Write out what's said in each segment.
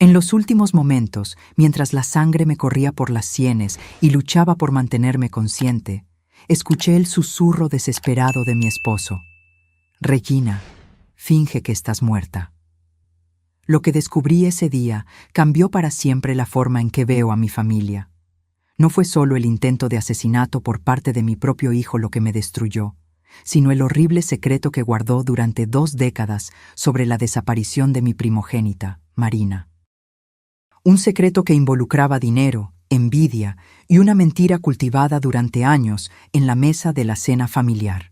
En los últimos momentos, mientras la sangre me corría por las sienes y luchaba por mantenerme consciente, escuché el susurro desesperado de mi esposo. Regina, finge que estás muerta. Lo que descubrí ese día cambió para siempre la forma en que veo a mi familia. No fue solo el intento de asesinato por parte de mi propio hijo lo que me destruyó, sino el horrible secreto que guardó durante 2 décadas sobre la desaparición de mi primogénita, Marina. Un secreto que involucraba dinero, envidia y una mentira cultivada durante años en la mesa de la cena familiar.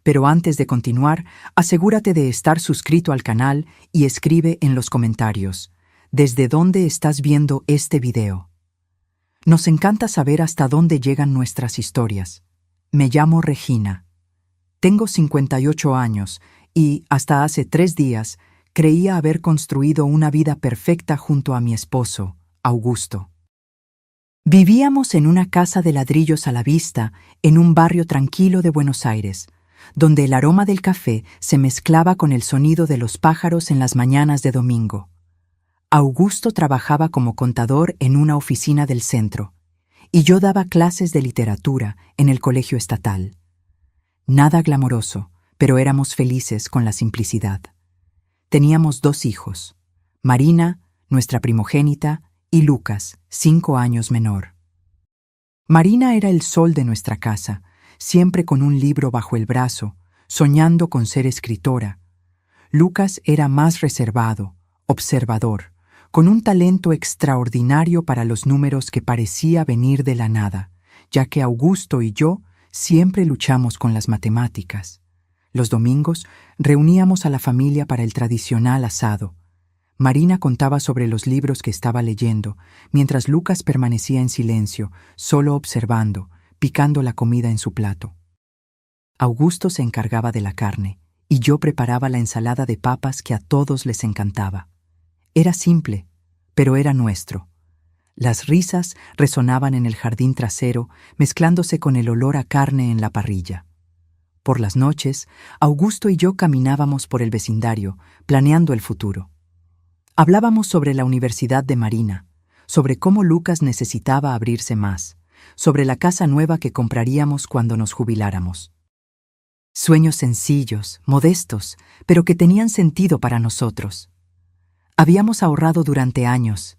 Pero antes de continuar, asegúrate de estar suscrito al canal y escribe en los comentarios ¿desde dónde estás viendo este video? Nos encanta saber hasta dónde llegan nuestras historias. Me llamo Regina. Tengo 58 años y, hasta hace 3 días, creía haber construido una vida perfecta junto a mi esposo, Augusto. Vivíamos en una casa de ladrillos a la vista en un barrio tranquilo de Buenos Aires, donde el aroma del café se mezclaba con el sonido de los pájaros en las mañanas de domingo. Augusto trabajaba como contador en una oficina del centro, y yo daba clases de literatura en el colegio estatal. Nada glamoroso, pero éramos felices con la simplicidad. Teníamos 2 hijos, Marina, nuestra primogénita, y Lucas, 5 años menor. Marina era el sol de nuestra casa, siempre con un libro bajo el brazo, soñando con ser escritora. Lucas era más reservado, observador, con un talento extraordinario para los números que parecía venir de la nada, ya que Augusto y yo siempre luchamos con las matemáticas. Los domingos reuníamos a la familia para el tradicional asado. Marina contaba sobre los libros que estaba leyendo, mientras Lucas permanecía en silencio, solo observando, picando la comida en su plato. Augusto se encargaba de la carne, y yo preparaba la ensalada de papas que a todos les encantaba. Era simple, pero era nuestro. Las risas resonaban en el jardín trasero, mezclándose con el olor a carne en la parrilla. Por las noches, Augusto y yo caminábamos por el vecindario, planeando el futuro. Hablábamos sobre la universidad de Marina, sobre cómo Lucas necesitaba abrirse más, sobre la casa nueva que compraríamos cuando nos jubiláramos. Sueños sencillos, modestos, pero que tenían sentido para nosotros. Habíamos ahorrado durante años.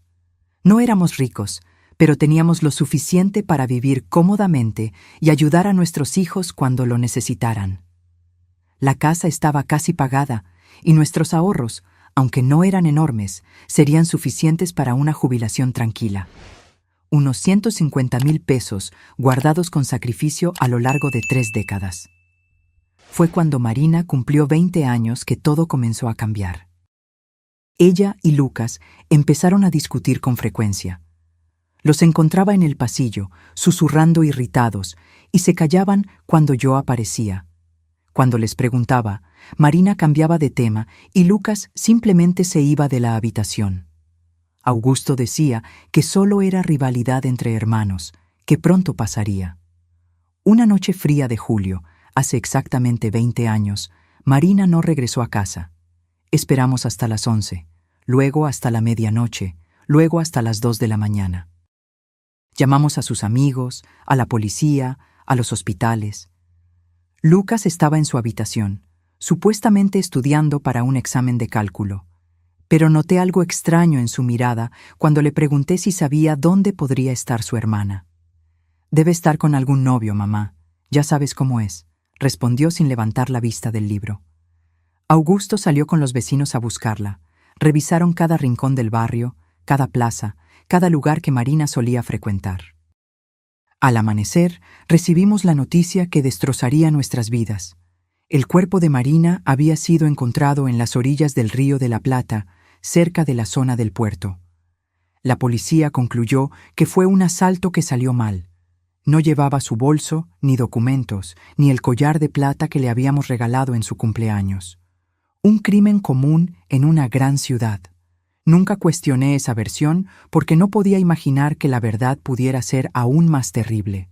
No éramos ricos, pero teníamos lo suficiente para vivir cómodamente y ayudar a nuestros hijos cuando lo necesitaran. La casa estaba casi pagada y nuestros ahorros, aunque no eran enormes, serían suficientes para una jubilación tranquila. Unos 150,000 pesos guardados con sacrificio a lo largo de 3 décadas. Fue cuando Marina cumplió 20 años que todo comenzó a cambiar. Ella y Lucas empezaron a discutir con frecuencia. Los encontraba en el pasillo, susurrando irritados, y se callaban cuando yo aparecía. Cuando les preguntaba, Marina cambiaba de tema y Lucas simplemente se iba de la habitación. Augusto decía que solo era rivalidad entre hermanos, que pronto pasaría. Una noche fría de julio, hace exactamente 20 años, Marina no regresó a casa. Esperamos hasta las 11, luego hasta la medianoche, luego hasta las 2 de la mañana. Llamamos a sus amigos, a la policía, a los hospitales. Lucas estaba en su habitación, supuestamente estudiando para un examen de cálculo, pero noté algo extraño en su mirada cuando le pregunté si sabía dónde podría estar su hermana. «Debe estar con algún novio, mamá. Ya sabes cómo es», respondió sin levantar la vista del libro. Augusto salió con los vecinos a buscarla. Revisaron cada rincón del barrio, cada plaza, cada lugar que Marina solía frecuentar. Al amanecer, recibimos la noticia que destrozaría nuestras vidas. El cuerpo de Marina había sido encontrado en las orillas del Río de la Plata, cerca de la zona del puerto. La policía concluyó que fue un asalto que salió mal. No llevaba su bolso, ni documentos, ni el collar de plata que le habíamos regalado en su cumpleaños. Un crimen común en una gran ciudad. Nunca cuestioné esa versión porque no podía imaginar que la verdad pudiera ser aún más terrible.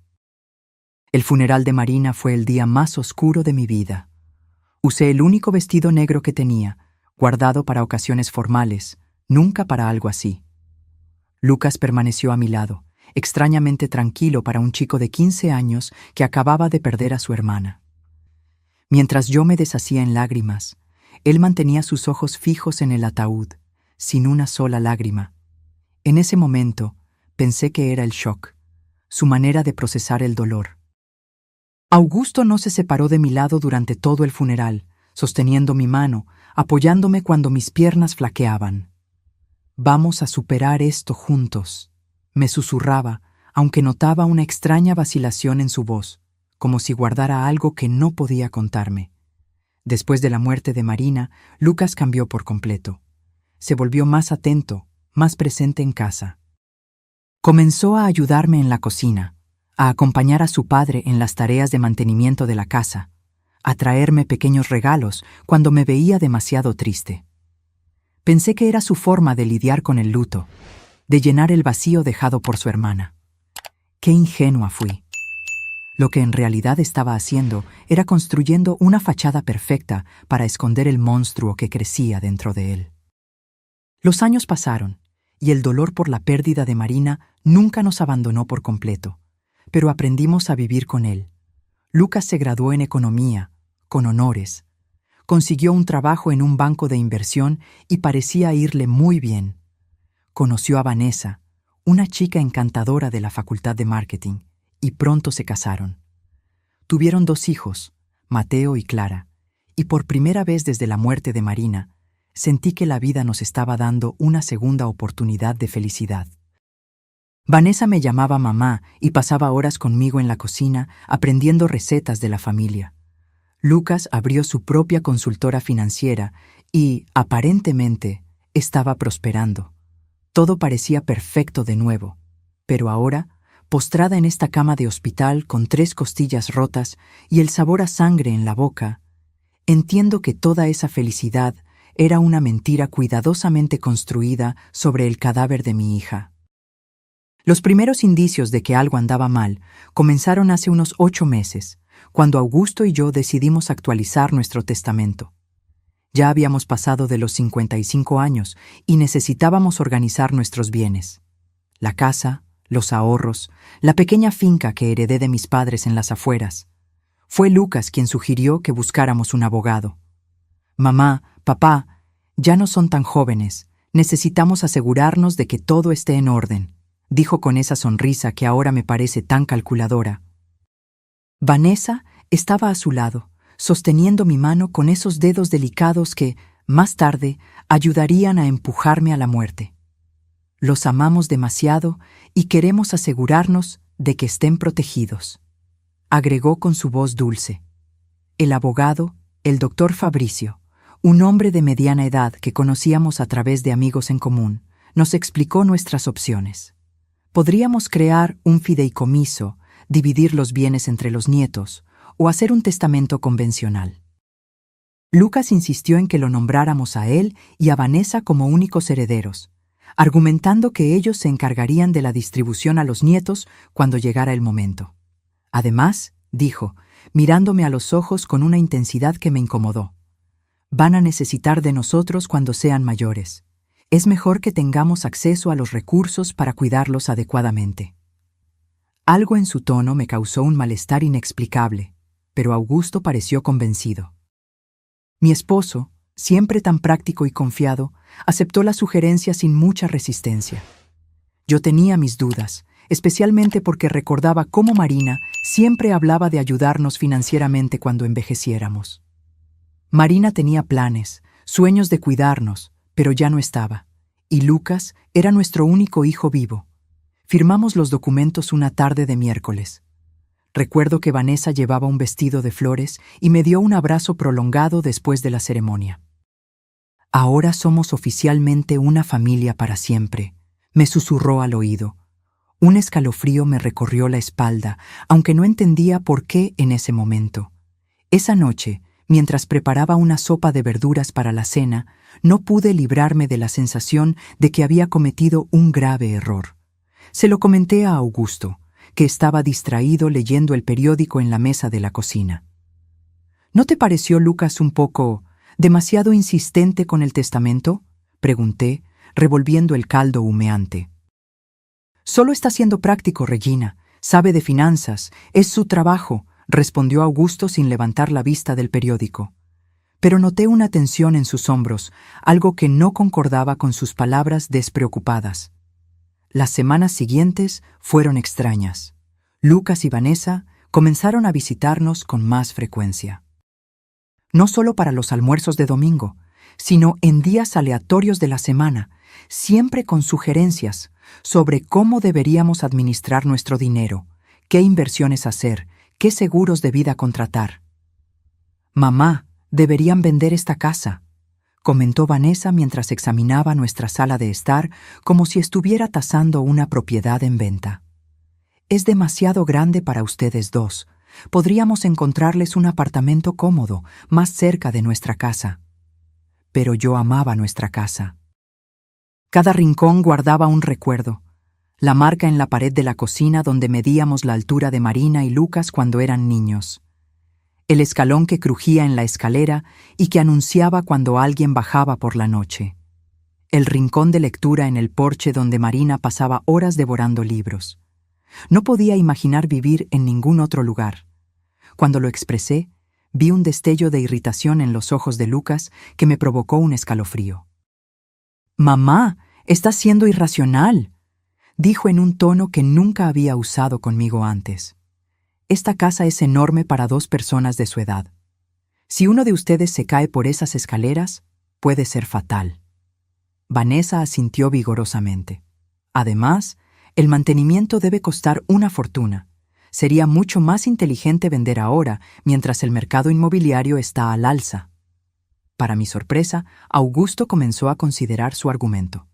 El funeral de Marina fue el día más oscuro de mi vida. Usé el único vestido negro que tenía, guardado para ocasiones formales, Nunca para algo así. Lucas permaneció a mi lado, extrañamente tranquilo para un chico de 15 años que acababa de perder a su hermana. Mientras yo me deshacía en lágrimas, él mantenía sus ojos fijos en el ataúd, sin una sola lágrima. En ese momento, pensé que era el shock, su manera de procesar el dolor. Augusto no se separó de mi lado durante todo el funeral, sosteniendo mi mano, apoyándome cuando mis piernas flaqueaban. «Vamos a superar esto juntos», me susurraba, aunque notaba una extraña vacilación en su voz, como si guardara algo que no podía contarme. Después de la muerte de Marina, Lucas cambió por completo. Se volvió más atento, más presente en casa. Comenzó a ayudarme en la cocina, a acompañar a su padre en las tareas de mantenimiento de la casa, a traerme pequeños regalos cuando me veía demasiado triste. Pensé que era su forma de lidiar con el luto, de llenar el vacío dejado por su hermana. Qué ingenua fui. Lo que en realidad estaba haciendo era construyendo una fachada perfecta para esconder el monstruo que crecía dentro de él. Los años pasaron, y el dolor por la pérdida de Marina nunca nos abandonó por completo, pero aprendimos a vivir con él. Lucas se graduó en economía, con honores. Consiguió un trabajo en un banco de inversión y parecía irle muy bien. Conoció a Vanessa, una chica encantadora de la Facultad de Marketing, y pronto se casaron. Tuvieron 2 hijos, Mateo y Clara, y por primera vez desde la muerte de Marina, sentí que la vida nos estaba dando una segunda oportunidad de felicidad. Vanessa me llamaba mamá y pasaba horas conmigo en la cocina aprendiendo recetas de la familia. Lucas abrió su propia consultora financiera y, aparentemente, estaba prosperando. Todo parecía perfecto de nuevo, pero ahora, postrada en esta cama de hospital con 3 costillas rotas y el sabor a sangre en la boca, entiendo que toda esa felicidad era una mentira cuidadosamente construida sobre el cadáver de mi hija. Los primeros indicios de que algo andaba mal comenzaron hace unos 8 meses, cuando Augusto y yo decidimos actualizar nuestro testamento. Ya habíamos pasado de los 55 años y necesitábamos organizar nuestros bienes. La casa, los ahorros, la pequeña finca que heredé de mis padres en las afueras. Fue Lucas quien sugirió que buscáramos un abogado. «Mamá, papá, ya no son tan jóvenes. Necesitamos asegurarnos de que todo esté en orden», dijo con esa sonrisa que ahora me parece tan calculadora. Vanessa estaba a su lado, sosteniendo mi mano con esos dedos delicados que, más tarde, ayudarían a empujarme a la muerte. Los amamos demasiado y queremos asegurarnos de que estén protegidos, agregó con su voz dulce. El abogado, el doctor Fabricio, un hombre de mediana edad que conocíamos a través de amigos en común, nos explicó nuestras opciones. Podríamos crear un fideicomiso, dividir los bienes entre los nietos o hacer un testamento convencional. Lucas insistió en que lo nombráramos a él y a Vanessa como únicos herederos, argumentando que ellos se encargarían de la distribución a los nietos cuando llegara el momento. Además, dijo, mirándome a los ojos con una intensidad que me incomodó, van a necesitar de nosotros cuando sean mayores. Es mejor que tengamos acceso a los recursos para cuidarlos adecuadamente. Algo en su tono me causó un malestar inexplicable, pero Augusto pareció convencido. Mi esposo, siempre tan práctico y confiado, aceptó la sugerencia sin mucha resistencia. Yo tenía mis dudas, especialmente porque recordaba cómo Marina siempre hablaba de ayudarnos financieramente cuando envejeciéramos. Marina tenía planes, sueños de cuidarnos, pero ya no estaba, y Lucas era nuestro único hijo vivo. Firmamos los documentos una tarde de miércoles. Recuerdo que Vanessa llevaba un vestido de flores y me dio un abrazo prolongado después de la ceremonia. Ahora somos oficialmente una familia para siempre, me susurró al oído. Un escalofrío me recorrió la espalda, aunque no entendía por qué en ese momento. Esa noche, mientras preparaba una sopa de verduras para la cena, no pude librarme de la sensación de que había cometido un grave error. Se lo comenté a Augusto, que estaba distraído leyendo el periódico en la mesa de la cocina. ¿No te pareció Lucas un poco demasiado insistente con el testamento?, pregunté, revolviendo el caldo humeante. «Solo está siendo práctico, Regina. Sabe de finanzas. Es su trabajo», respondió Augusto sin levantar la vista del periódico. Pero noté una tensión en sus hombros, algo que no concordaba con sus palabras despreocupadas. Las semanas siguientes fueron extrañas. Lucas y Vanessa comenzaron a visitarnos con más frecuencia. No solo para los almuerzos de domingo, sino en días aleatorios de la semana, siempre con sugerencias sobre cómo deberíamos administrar nuestro dinero, qué inversiones hacer, qué seguros de vida contratar. «Mamá, deberían vender esta casa», comentó Vanessa mientras examinaba nuestra sala de estar como si estuviera tasando una propiedad en venta. «Es demasiado grande para ustedes dos. Podríamos encontrarles un apartamento cómodo, más cerca de nuestra casa». Pero yo amaba nuestra casa. Cada rincón guardaba un recuerdo. La marca en la pared de la cocina donde medíamos la altura de Marina y Lucas cuando eran niños. El escalón que crujía en la escalera y que anunciaba cuando alguien bajaba por la noche. El rincón de lectura en el porche donde Marina pasaba horas devorando libros. No podía imaginar vivir en ningún otro lugar. Cuando lo expresé, vi un destello de irritación en los ojos de Lucas que me provocó un escalofrío. «Mamá, estás siendo irracional», dijo en un tono que nunca había usado conmigo antes. «Esta casa es enorme para 2 personas de su edad. Si uno de ustedes se cae por esas escaleras, puede ser fatal». Vanessa asintió vigorosamente. «Además, el mantenimiento debe costar una fortuna. Sería mucho más inteligente vender ahora, mientras el mercado inmobiliario está al alza». Para mi sorpresa, Augusto comenzó a considerar su argumento.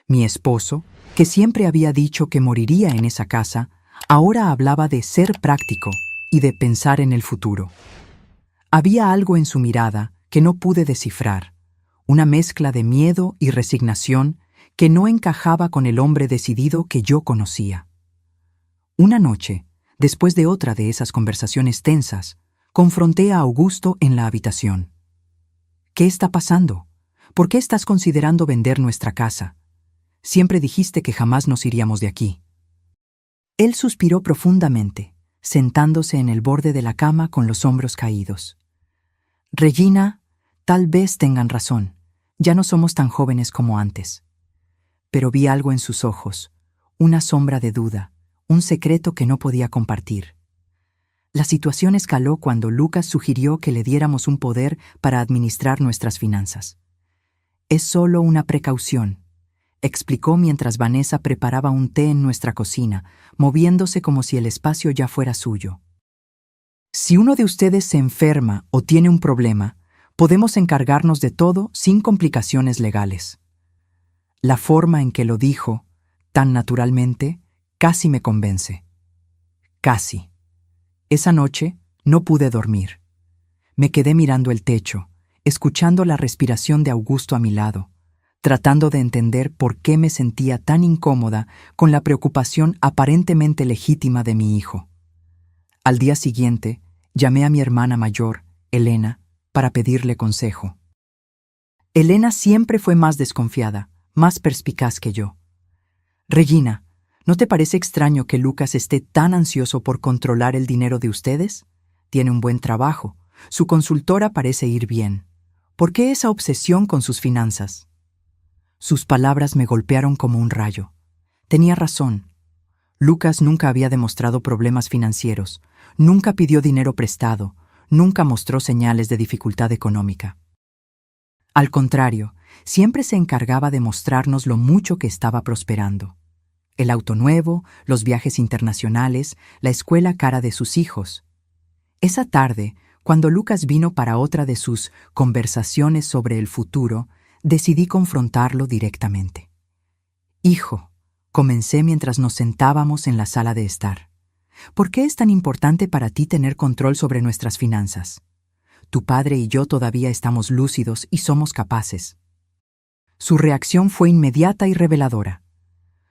Mi esposo, que siempre había dicho que moriría en esa casa, ahora hablaba de ser práctico y de pensar en el futuro. Había algo en su mirada que no pude descifrar, una mezcla de miedo y resignación que no encajaba con el hombre decidido que yo conocía. Una noche, después de otra de esas conversaciones tensas, confronté a Augusto en la habitación. «¿Qué está pasando? ¿Por qué estás considerando vender nuestra casa? Siempre dijiste que jamás nos iríamos de aquí». Él suspiró profundamente, sentándose en el borde de la cama con los hombros caídos. «Regina, tal vez tengan razón. Ya no somos tan jóvenes como antes». Pero vi algo en sus ojos, una sombra de duda, un secreto que no podía compartir. La situación escaló cuando Lucas sugirió que le diéramos un poder para administrar nuestras finanzas. «Es solo una precaución», explicó mientras Vanessa preparaba un té en nuestra cocina, moviéndose como si el espacio ya fuera suyo. «Si uno de ustedes se enferma o tiene un problema, podemos encargarnos de todo sin complicaciones legales». La forma en que lo dijo, tan naturalmente, casi me convence. Casi. Esa noche no pude dormir. Me quedé mirando el techo, escuchando la respiración de Augusto a mi lado, tratando de entender por qué me sentía tan incómoda con la preocupación aparentemente legítima de mi hijo. Al día siguiente, llamé a mi hermana mayor, Elena, para pedirle consejo. Elena siempre fue más desconfiada, más perspicaz que yo. «Regina, ¿no te parece extraño que Lucas esté tan ansioso por controlar el dinero de ustedes? Tiene un buen trabajo, su consultora parece ir bien. ¿Por qué esa obsesión con sus finanzas?» Sus palabras me golpearon como un rayo. Tenía razón. Lucas nunca había demostrado problemas financieros, nunca pidió dinero prestado, nunca mostró señales de dificultad económica. Al contrario, siempre se encargaba de mostrarnos lo mucho que estaba prosperando. El auto nuevo, los viajes internacionales, la escuela cara de sus hijos. Esa tarde, cuando Lucas vino para otra de sus conversaciones sobre el futuro, decidí confrontarlo directamente. «Hijo», comencé mientras nos sentábamos en la sala de estar, «¿por qué es tan importante para ti tener control sobre nuestras finanzas? Tu padre y yo todavía estamos lúcidos y somos capaces». Su reacción fue inmediata y reveladora.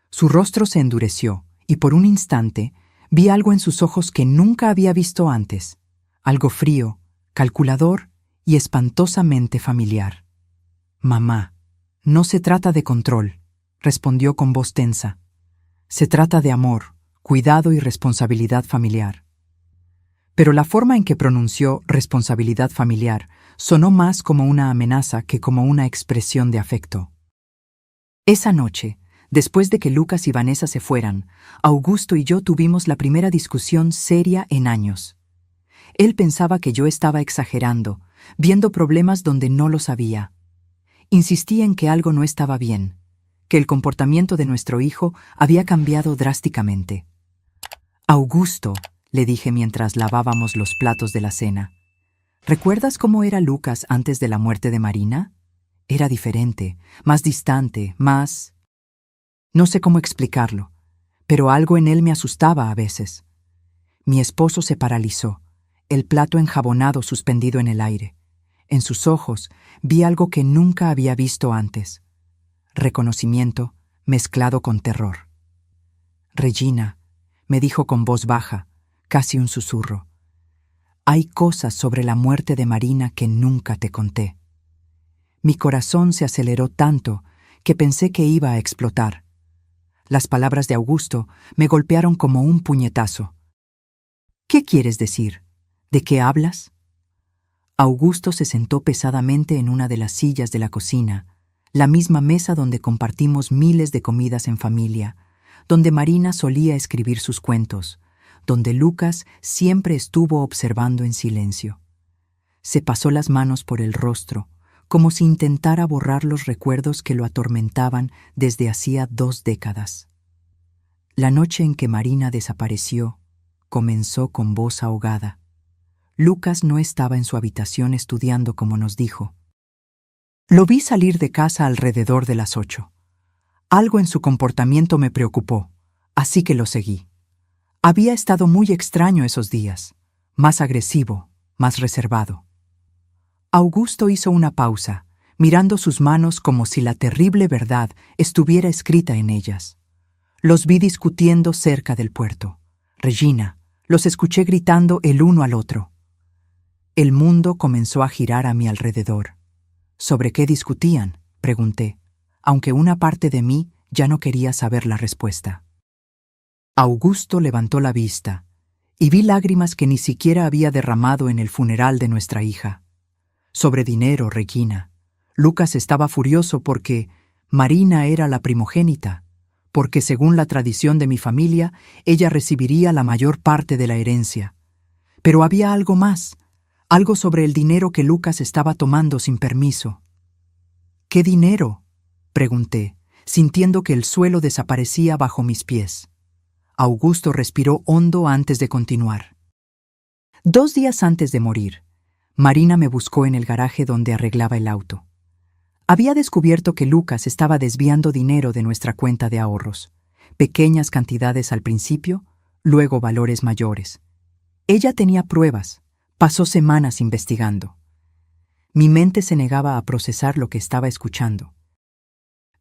Su rostro se endureció y por un instante vi algo en sus ojos que nunca había visto antes, algo frío, calculador y espantosamente familiar. «Mamá», No se trata de control, respondió con voz tensa. Se trata de amor, cuidado y responsabilidad familiar. Pero la forma en que pronunció responsabilidad familiar sonó más como una amenaza que como una expresión de afecto. Esa noche, después de que Lucas y Vanessa se fueran, Augusto y yo tuvimos la primera discusión seria en años. Él pensaba que yo estaba exagerando, viendo problemas donde no los había. Insistía en que algo no estaba bien, que el comportamiento de nuestro hijo había cambiado drásticamente. Augusto, le dije mientras lavábamos los platos de la cena, ¿recuerdas cómo era Lucas antes de la muerte de Marina? Era diferente, más distante, más... No sé cómo explicarlo, pero algo en él me asustaba a veces. Mi esposo se paralizó, el plato enjabonado suspendido en el aire. En sus ojos vi algo que nunca había visto antes. Reconocimiento mezclado con terror. Regina, me dijo con voz baja, casi un susurro. Hay cosas sobre la muerte de Marina que nunca te conté. Mi corazón se aceleró tanto que pensé que iba a explotar. Las palabras de Augusto me golpearon como un puñetazo. ¿Qué quieres decir? ¿De qué hablas? Augusto se sentó pesadamente en una de las sillas de la cocina, la misma mesa donde compartimos miles de comidas en familia, donde Marina solía escribir sus cuentos, donde Lucas siempre estuvo observando en silencio. Se pasó las manos por el rostro, como si intentara borrar los recuerdos que lo atormentaban desde hacía 2 décadas. La noche en que Marina desapareció, comenzó con voz ahogada. Lucas no estaba en su habitación estudiando como nos dijo. Lo vi salir de casa alrededor de las 8. Algo en su comportamiento me preocupó, así que lo seguí. Había estado muy extraño esos días, más agresivo, más reservado. Augusto hizo una pausa, mirando sus manos como si la terrible verdad estuviera escrita en ellas. Los vi discutiendo cerca del puerto. Regina, los escuché gritando el uno al otro. El mundo comenzó a girar a mi alrededor. ¿Sobre qué discutían?, pregunté, aunque una parte de mí ya no quería saber la respuesta. Augusto levantó la vista, y vi lágrimas que ni siquiera había derramado en el funeral de nuestra hija. Sobre dinero, Regina. Lucas estaba furioso porque Marina era la primogénita, porque según la tradición de mi familia, ella recibiría la mayor parte de la herencia. Pero había algo más, algo sobre el dinero que Lucas estaba tomando sin permiso. ¿Qué dinero?, pregunté, sintiendo que el suelo desaparecía bajo mis pies. Augusto respiró hondo antes de continuar. 2 días antes de morir, Marina me buscó en el garaje donde arreglaba el auto. Había descubierto que Lucas estaba desviando dinero de nuestra cuenta de ahorros, pequeñas cantidades al principio, luego valores mayores. Ella tenía pruebas, pasó semanas investigando. Mi mente se negaba a procesar lo que estaba escuchando.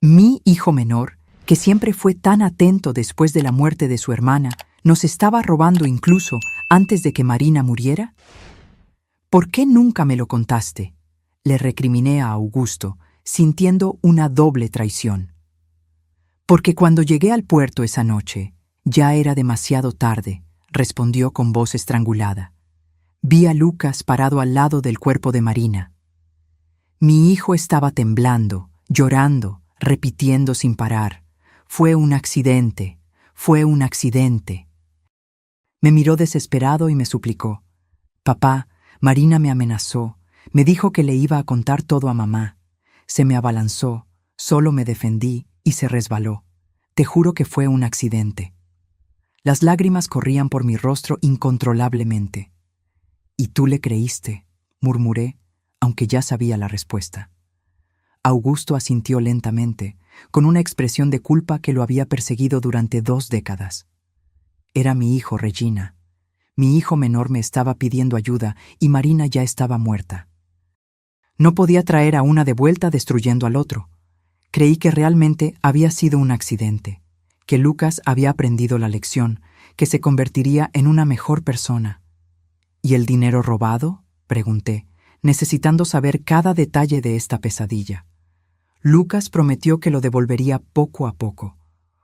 Mi hijo menor, que siempre fue tan atento después de la muerte de su hermana, ¿nos estaba robando incluso antes de que Marina muriera? ¿Por qué nunca me lo contaste?, le recriminé a Augusto, sintiendo una doble traición. Porque cuando llegué al puerto esa noche, ya era demasiado tarde, respondió con voz estrangulada. Vi a Lucas parado al lado del cuerpo de Marina. Mi hijo estaba temblando, llorando, repitiendo sin parar. Fue un accidente, fue un accidente. Me miró desesperado y me suplicó. Papá, Marina me amenazó, me dijo que le iba a contar todo a mamá. Se me abalanzó, solo me defendí y se resbaló. Te juro que fue un accidente. Las lágrimas corrían por mi rostro incontrolablemente. «¿Y tú le creíste?», murmuré, aunque ya sabía la respuesta. Augusto asintió lentamente, con una expresión de culpa que lo había perseguido durante 2 décadas. Era mi hijo, Regina. Mi hijo menor me estaba pidiendo ayuda y Marina ya estaba muerta. No podía traer a una de vuelta destruyendo al otro. Creí que realmente había sido un accidente, que Lucas había aprendido la lección, que se convertiría en una mejor persona. ¿Y el dinero robado?, pregunté, necesitando saber cada detalle de esta pesadilla. Lucas prometió que lo devolvería poco a poco.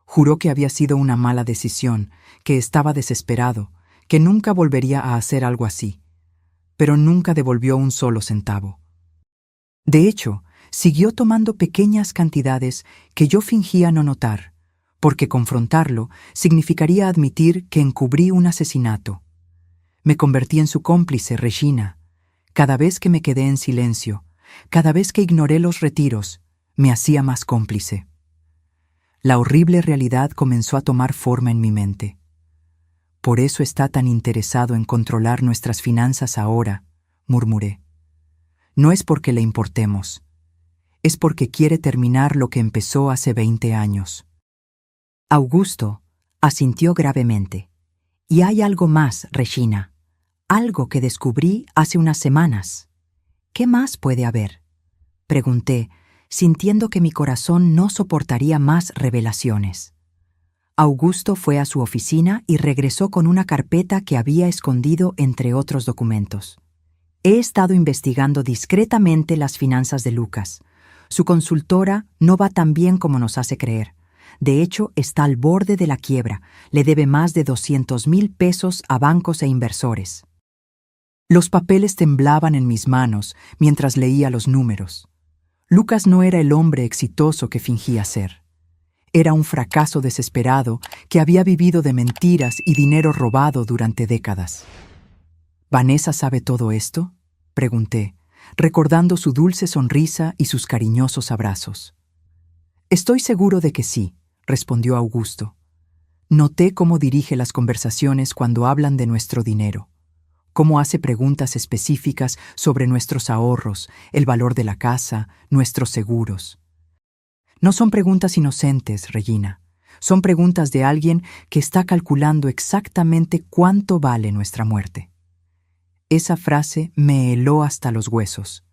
Juró que había sido una mala decisión, que estaba desesperado, que nunca volvería a hacer algo así. Pero nunca devolvió un solo centavo. De hecho, siguió tomando pequeñas cantidades que yo fingía no notar, porque confrontarlo significaría admitir que encubrí un asesinato. Me convertí en su cómplice, Regina. Cada vez que me quedé en silencio, cada vez que ignoré los retiros, me hacía más cómplice. La horrible realidad comenzó a tomar forma en mi mente. Por eso está tan interesado en controlar nuestras finanzas ahora, murmuré. No es porque le importemos. Es porque quiere terminar lo que empezó hace 20 años. Augusto asintió gravemente. Y hay algo más, Regina. Algo que descubrí hace unas semanas. ¿Qué más puede haber? Pregunté, sintiendo que mi corazón no soportaría más revelaciones. Augusto fue a su oficina y regresó con una carpeta que había escondido entre otros documentos. He estado investigando discretamente las finanzas de Lucas. Su consultora no va tan bien como nos hace creer. De hecho, está al borde de la quiebra. Le debe más de 200,000 pesos a bancos e inversores. Los papeles temblaban en mis manos mientras leía los números. Lucas no era el hombre exitoso que fingía ser. Era un fracaso desesperado que había vivido de mentiras y dinero robado durante décadas. ¿Vanessa sabe todo esto?, pregunté, recordando su dulce sonrisa y sus cariñosos abrazos. Estoy seguro de que sí, respondió Augusto. Noté cómo dirige las conversaciones cuando hablan de nuestro dinero, cómo hace preguntas específicas sobre nuestros ahorros, el valor de la casa, nuestros seguros. No son preguntas inocentes, Regina. Son preguntas de alguien que está calculando exactamente cuánto vale nuestra muerte. Esa frase me heló hasta los huesos.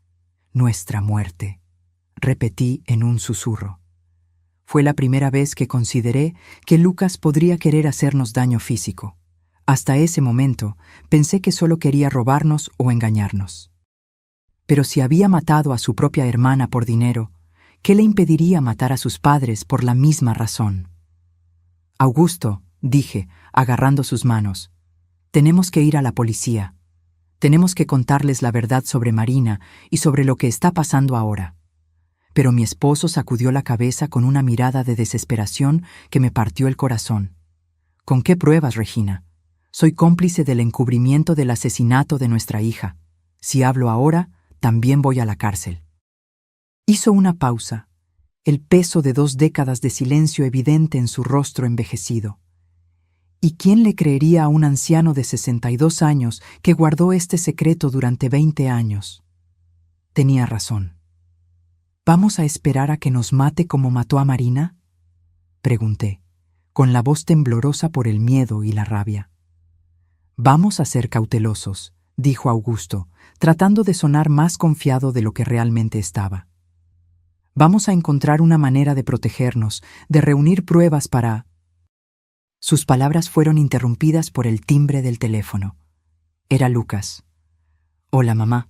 Nuestra muerte, repetí en un susurro. Fue la primera vez que consideré que Lucas podría querer hacernos daño físico. Hasta ese momento pensé que solo quería robarnos o engañarnos. Pero si había matado a su propia hermana por dinero, ¿qué le impediría matar a sus padres por la misma razón? Augusto, dije, agarrando sus manos, tenemos que ir a la policía. Tenemos que contarles la verdad sobre Marina y sobre lo que está pasando ahora. Pero mi esposo sacudió la cabeza con una mirada de desesperación que me partió el corazón. ¿Con qué pruebas, Regina? Soy cómplice del encubrimiento del asesinato de nuestra hija. Si hablo ahora, también voy a la cárcel. Hizo una pausa, el peso de 2 décadas de silencio evidente en su rostro envejecido. ¿Y quién le creería a un anciano de 62 años que guardó este secreto durante 20 años? Tenía razón. ¿Vamos a esperar a que nos mate como mató a Marina?, pregunté, con la voz temblorosa por el miedo y la rabia. Vamos a ser cautelosos, dijo Augusto, tratando de sonar más confiado de lo que realmente estaba. Vamos a encontrar una manera de protegernos, de reunir pruebas para... Sus palabras fueron interrumpidas por el timbre del teléfono. Era Lucas. «Hola, mamá»,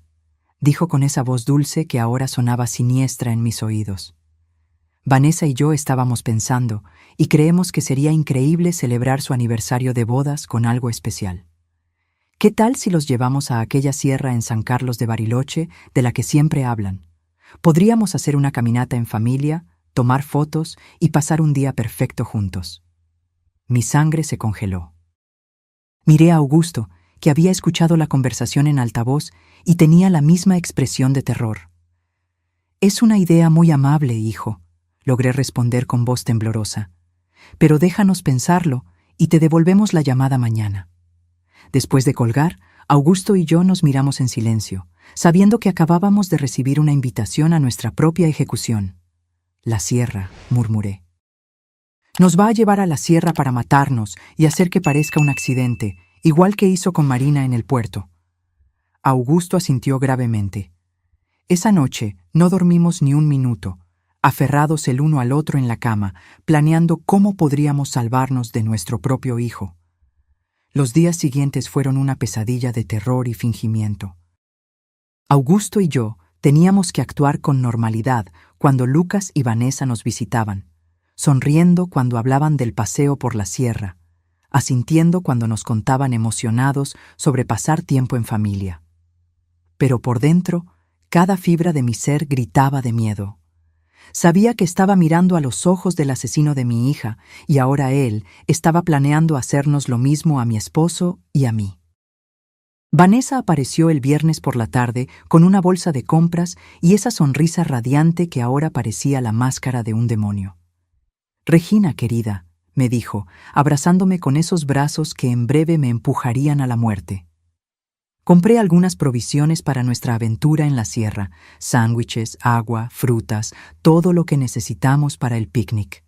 dijo con esa voz dulce que ahora sonaba siniestra en mis oídos. Vanessa y yo estábamos pensando, y creemos que sería increíble celebrar su aniversario de bodas con algo especial. ¿Qué tal si los llevamos a aquella sierra en San Carlos de Bariloche de la que siempre hablan? Podríamos hacer una caminata en familia, tomar fotos y pasar un día perfecto juntos. Mi sangre se congeló. Miré a Augusto, que había escuchado la conversación en altavoz y tenía la misma expresión de terror. «Es una idea muy amable, hijo», logré responder con voz temblorosa. «Pero déjanos pensarlo y te devolvemos la llamada mañana». Después de colgar, Augusto y yo nos miramos en silencio, sabiendo que acabábamos de recibir una invitación a nuestra propia ejecución. «La sierra», murmuré. «Nos va a llevar a la sierra para matarnos y hacer que parezca un accidente, igual que hizo con Marina en el puerto». Augusto asintió gravemente. Esa noche no dormimos ni un minuto, aferrados el uno al otro en la cama, planeando cómo podríamos salvarnos de nuestro propio hijo. Los días siguientes fueron una pesadilla de terror y fingimiento. Augusto y yo teníamos que actuar con normalidad cuando Lucas y Vanessa nos visitaban, sonriendo cuando hablaban del paseo por la sierra, asintiendo cuando nos contaban emocionados sobre pasar tiempo en familia. Pero por dentro, cada fibra de mi ser gritaba de miedo. Sabía que estaba mirando a los ojos del asesino de mi hija y ahora él estaba planeando hacernos lo mismo a mi esposo y a mí. Vanessa apareció el viernes por la tarde con una bolsa de compras y esa sonrisa radiante que ahora parecía la máscara de un demonio. «Regina, querida», me dijo, abrazándome con esos brazos que en breve me empujarían a la muerte. Compré algunas provisiones para nuestra aventura en la sierra, sándwiches, agua, frutas, todo lo que necesitamos para el picnic.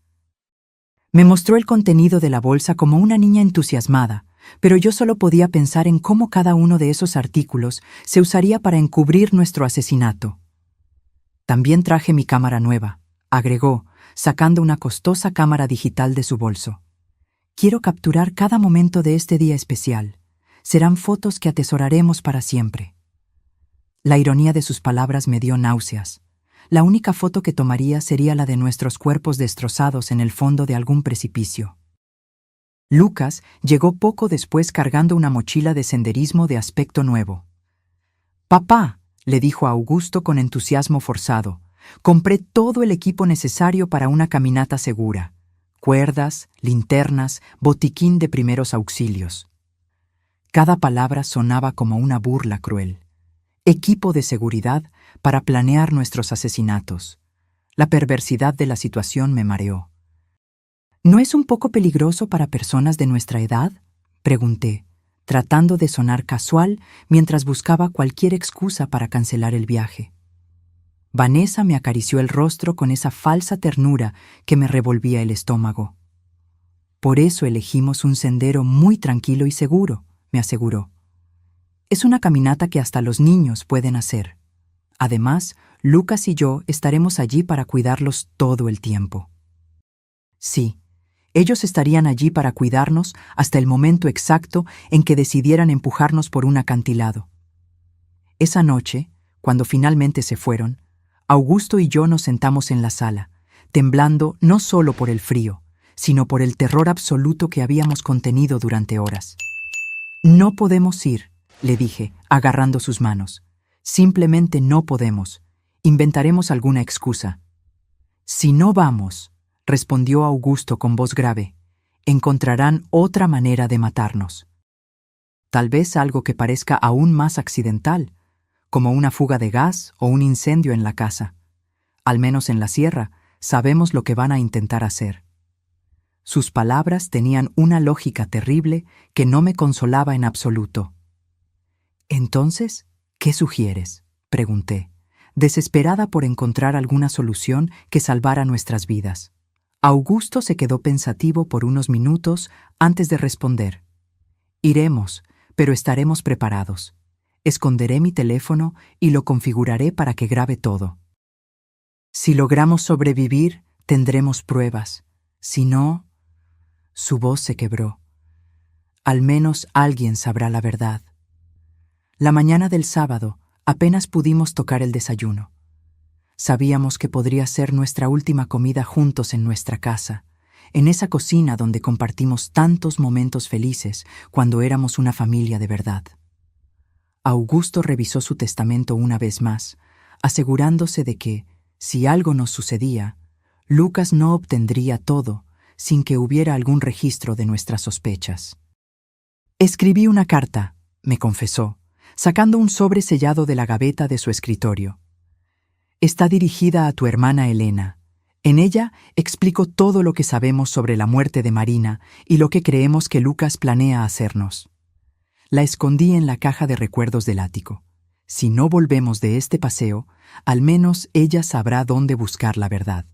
Me mostró el contenido de la bolsa como una niña entusiasmada, pero yo solo podía pensar en cómo cada uno de esos artículos se usaría para encubrir nuestro asesinato. También traje mi cámara nueva, agregó, sacando una costosa cámara digital de su bolso. Quiero capturar cada momento de este día especial. Serán fotos que atesoraremos para siempre. La ironía de sus palabras me dio náuseas. La única foto que tomaría sería la de nuestros cuerpos destrozados en el fondo de algún precipicio. Lucas llegó poco después cargando una mochila de senderismo de aspecto nuevo. «Papá», le dijo a Augusto con entusiasmo forzado, «compré todo el equipo necesario para una caminata segura. Cuerdas, linternas, botiquín de primeros auxilios». Cada palabra sonaba como una burla cruel. Equipo de seguridad para planear nuestros asesinatos. La perversidad de la situación me mareó. «¿No es un poco peligroso para personas de nuestra edad?», pregunté, tratando de sonar casual mientras buscaba cualquier excusa para cancelar el viaje. Vanessa me acarició el rostro con esa falsa ternura que me revolvía el estómago. «Por eso elegimos un sendero muy tranquilo y seguro», me aseguró. «Es una caminata que hasta los niños pueden hacer. Además, Lucas y yo estaremos allí para cuidarlos todo el tiempo». Sí, ellos estarían allí para cuidarnos hasta el momento exacto en que decidieran empujarnos por un acantilado. Esa noche, cuando finalmente se fueron, Augusto y yo nos sentamos en la sala, temblando no solo por el frío, sino por el terror absoluto que habíamos contenido durante horas. «No podemos ir», le dije, agarrando sus manos. «Simplemente no podemos. Inventaremos alguna excusa». «Si no vamos», respondió Augusto con voz grave, «encontrarán otra manera de matarnos. Tal vez algo que parezca aún más accidental, como una fuga de gas o un incendio en la casa. Al menos en la sierra, sabemos lo que van a intentar hacer». Sus palabras tenían una lógica terrible que no me consolaba en absoluto. «Entonces, ¿qué sugieres?», pregunté, desesperada por encontrar alguna solución que salvara nuestras vidas. Augusto se quedó pensativo por unos minutos antes de responder. «Iremos, pero estaremos preparados. Esconderé mi teléfono y lo configuraré para que grabe todo. Si logramos sobrevivir, tendremos pruebas. Si no...» Su voz se quebró. «Al menos alguien sabrá la verdad». La mañana del sábado apenas pudimos tocar el desayuno. Sabíamos que podría ser nuestra última comida juntos en nuestra casa, en esa cocina donde compartimos tantos momentos felices cuando éramos una familia de verdad. Augusto revisó su testamento una vez más, asegurándose de que, si algo nos sucedía, Lucas no obtendría todo sin que hubiera algún registro de nuestras sospechas. «Escribí una carta», me confesó, sacando un sobre sellado de la gaveta de su escritorio. «Está dirigida a tu hermana Elena. En ella explico todo lo que sabemos sobre la muerte de Marina y lo que creemos que Lucas planea hacernos. La escondí en la caja de recuerdos del ático. Si no volvemos de este paseo, al menos ella sabrá dónde buscar la verdad».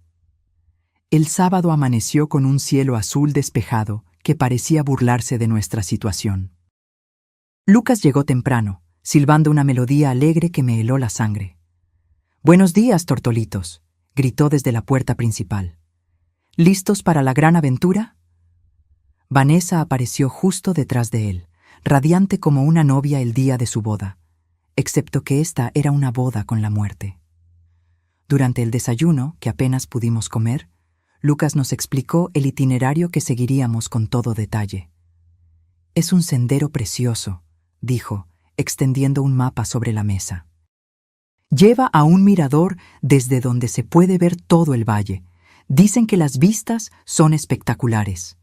El sábado amaneció con un cielo azul despejado que parecía burlarse de nuestra situación. Lucas llegó temprano, silbando una melodía alegre que me heló la sangre. «Buenos días, tortolitos», gritó desde la puerta principal. «¿Listos para la gran aventura?». Vanessa apareció justo detrás de él, radiante como una novia el día de su boda, excepto que esta era una boda con la muerte. Durante el desayuno, que apenas pudimos comer, Lucas nos explicó el itinerario que seguiríamos con todo detalle. «Es un sendero precioso», dijo, extendiendo un mapa sobre la mesa. «Lleva a un mirador desde donde se puede ver todo el valle. Dicen que las vistas son espectaculares».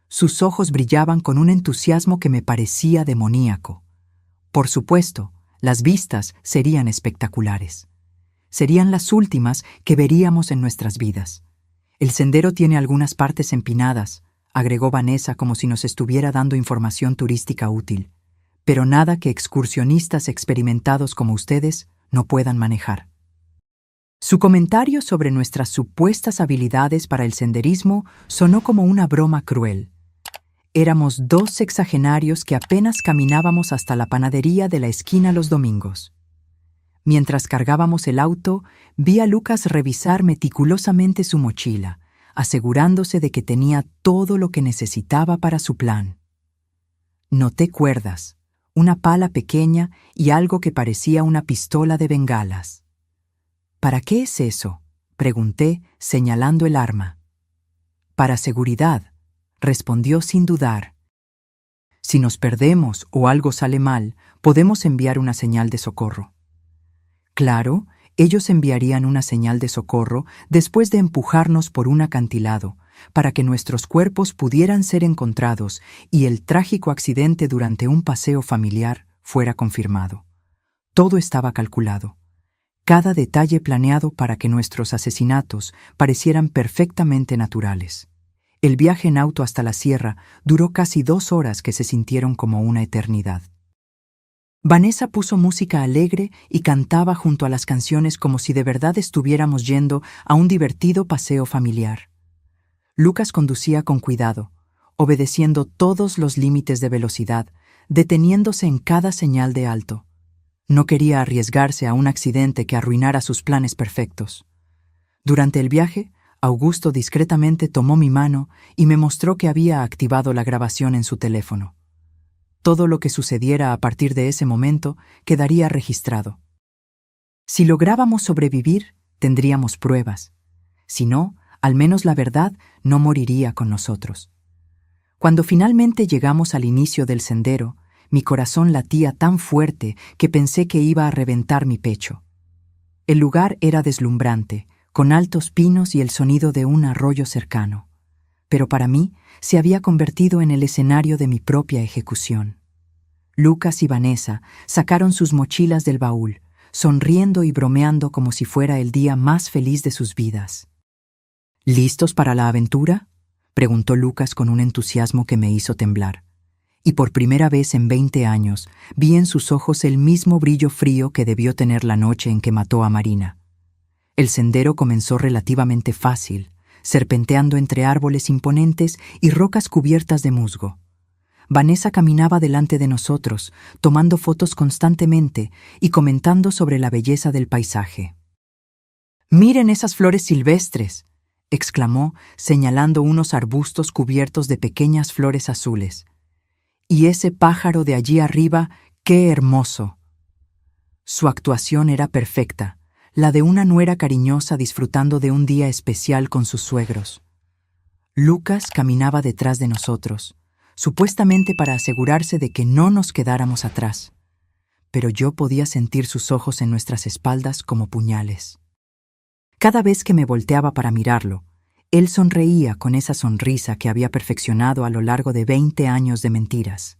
Sus ojos brillaban con un entusiasmo que me parecía demoníaco. Por supuesto, las vistas serían espectaculares. Serían las últimas que veríamos en nuestras vidas. «El sendero tiene algunas partes empinadas», agregó Vanessa como si nos estuviera dando información turística útil, «pero nada que excursionistas experimentados como ustedes no puedan manejar». Su comentario sobre nuestras supuestas habilidades para el senderismo sonó como una broma cruel. Éramos dos sexagenarios que apenas caminábamos hasta la panadería de la esquina los domingos. Mientras cargábamos el auto, vi a Lucas revisar meticulosamente su mochila, asegurándose de que tenía todo lo que necesitaba para su plan. Noté cuerdas, una pala pequeña y algo que parecía una pistola de bengalas. «¿Para qué es eso?», pregunté, señalando el arma. «Para seguridad», respondió sin dudar. «Si nos perdemos o algo sale mal, podemos enviar una señal de socorro». Claro, ellos enviarían una señal de socorro después de empujarnos por un acantilado, para que nuestros cuerpos pudieran ser encontrados y el trágico accidente durante un paseo familiar fuera confirmado. Todo estaba calculado. Cada detalle planeado para que nuestros asesinatos parecieran perfectamente naturales. El viaje en auto hasta la sierra duró casi 2 horas que se sintieron como una eternidad. Vanessa puso música alegre y cantaba junto a las canciones como si de verdad estuviéramos yendo a un divertido paseo familiar. Lucas conducía con cuidado, obedeciendo todos los límites de velocidad, deteniéndose en cada señal de alto. No quería arriesgarse a un accidente que arruinara sus planes perfectos. Durante el viaje, Augusto discretamente tomó mi mano y me mostró que había activado la grabación en su teléfono. Todo lo que sucediera a partir de ese momento quedaría registrado. Si lográbamos sobrevivir, tendríamos pruebas. Si no, al menos la verdad no moriría con nosotros. Cuando finalmente llegamos al inicio del sendero, mi corazón latía tan fuerte que pensé que iba a reventar mi pecho. El lugar era deslumbrante, con altos pinos y el sonido de un arroyo cercano. Pero para mí se había convertido en el escenario de mi propia ejecución. Lucas y Vanessa sacaron sus mochilas del baúl, sonriendo y bromeando como si fuera el día más feliz de sus vidas. «¿Listos para la aventura?», preguntó Lucas con un entusiasmo que me hizo temblar. Y por primera vez en 20 años vi en sus ojos el mismo brillo frío que debió tener la noche en que mató a Marina. El sendero comenzó relativamente fácil, serpenteando entre árboles imponentes y rocas cubiertas de musgo. Vanessa caminaba delante de nosotros, tomando fotos constantemente y comentando sobre la belleza del paisaje. «¡Miren esas flores silvestres!», exclamó, señalando unos arbustos cubiertos de pequeñas flores azules. «Y ese pájaro de allí arriba, ¡qué hermoso!». Su actuación era perfecta, la de una nuera cariñosa disfrutando de un día especial con sus suegros. Lucas caminaba detrás de nosotros, supuestamente para asegurarse de que no nos quedáramos atrás, pero yo podía sentir sus ojos en nuestras espaldas como puñales. Cada vez que me volteaba para mirarlo, él sonreía con esa sonrisa que había perfeccionado a lo largo de 20 años de mentiras.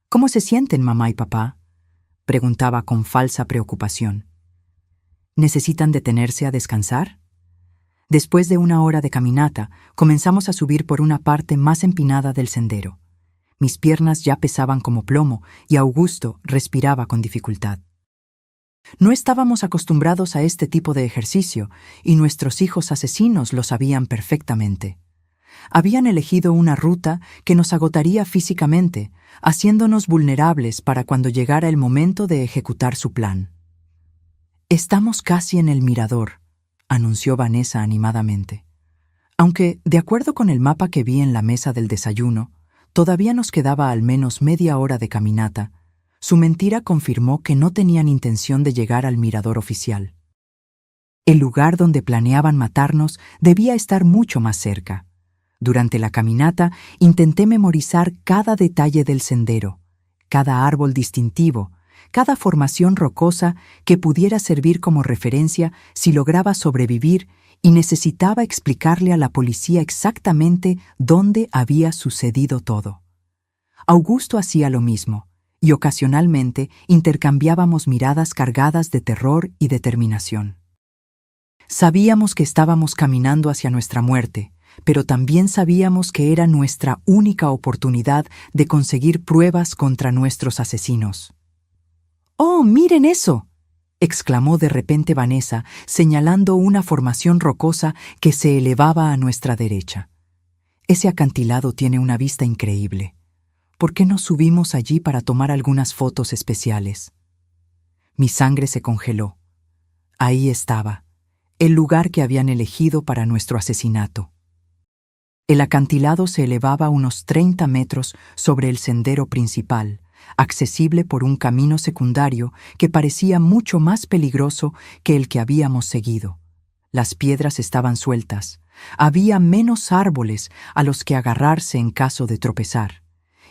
«¿Cómo se sienten, mamá y papá?», preguntaba con falsa preocupación. «¿Necesitan detenerse a descansar?». Después de 1 hora de caminata, comenzamos a subir por una parte más empinada del sendero. Mis piernas ya pesaban como plomo y Augusto respiraba con dificultad. No estábamos acostumbrados a este tipo de ejercicio y nuestros hijos asesinos lo sabían perfectamente. Habían elegido una ruta que nos agotaría físicamente, haciéndonos vulnerables para cuando llegara el momento de ejecutar su plan. «Estamos casi en el mirador», anunció Vanessa animadamente. Aunque, de acuerdo con el mapa que vi en la mesa del desayuno, todavía nos quedaba al menos media hora de caminata, su mentira confirmó que no tenían intención de llegar al mirador oficial. El lugar donde planeaban matarnos debía estar mucho más cerca. Durante la caminata intenté memorizar cada detalle del sendero, cada árbol distintivo, cada formación rocosa que pudiera servir como referencia si lograba sobrevivir y necesitaba explicarle a la policía exactamente dónde había sucedido todo. Augusto hacía lo mismo, y ocasionalmente intercambiábamos miradas cargadas de terror y determinación. Sabíamos que estábamos caminando hacia nuestra muerte, pero también sabíamos que era nuestra única oportunidad de conseguir pruebas contra nuestros asesinos. ¡Oh, miren eso!, exclamó de repente Vanessa, señalando una formación rocosa que se elevaba a nuestra derecha. Ese acantilado tiene una vista increíble. ¿Por qué no subimos allí para tomar algunas fotos especiales? Mi sangre se congeló. Ahí estaba, el lugar que habían elegido para nuestro asesinato. El acantilado se elevaba unos 30 metros sobre el sendero principal, accesible por un camino secundario que parecía mucho más peligroso que el que habíamos seguido. Las piedras estaban sueltas, había menos árboles a los que agarrarse en caso de tropezar,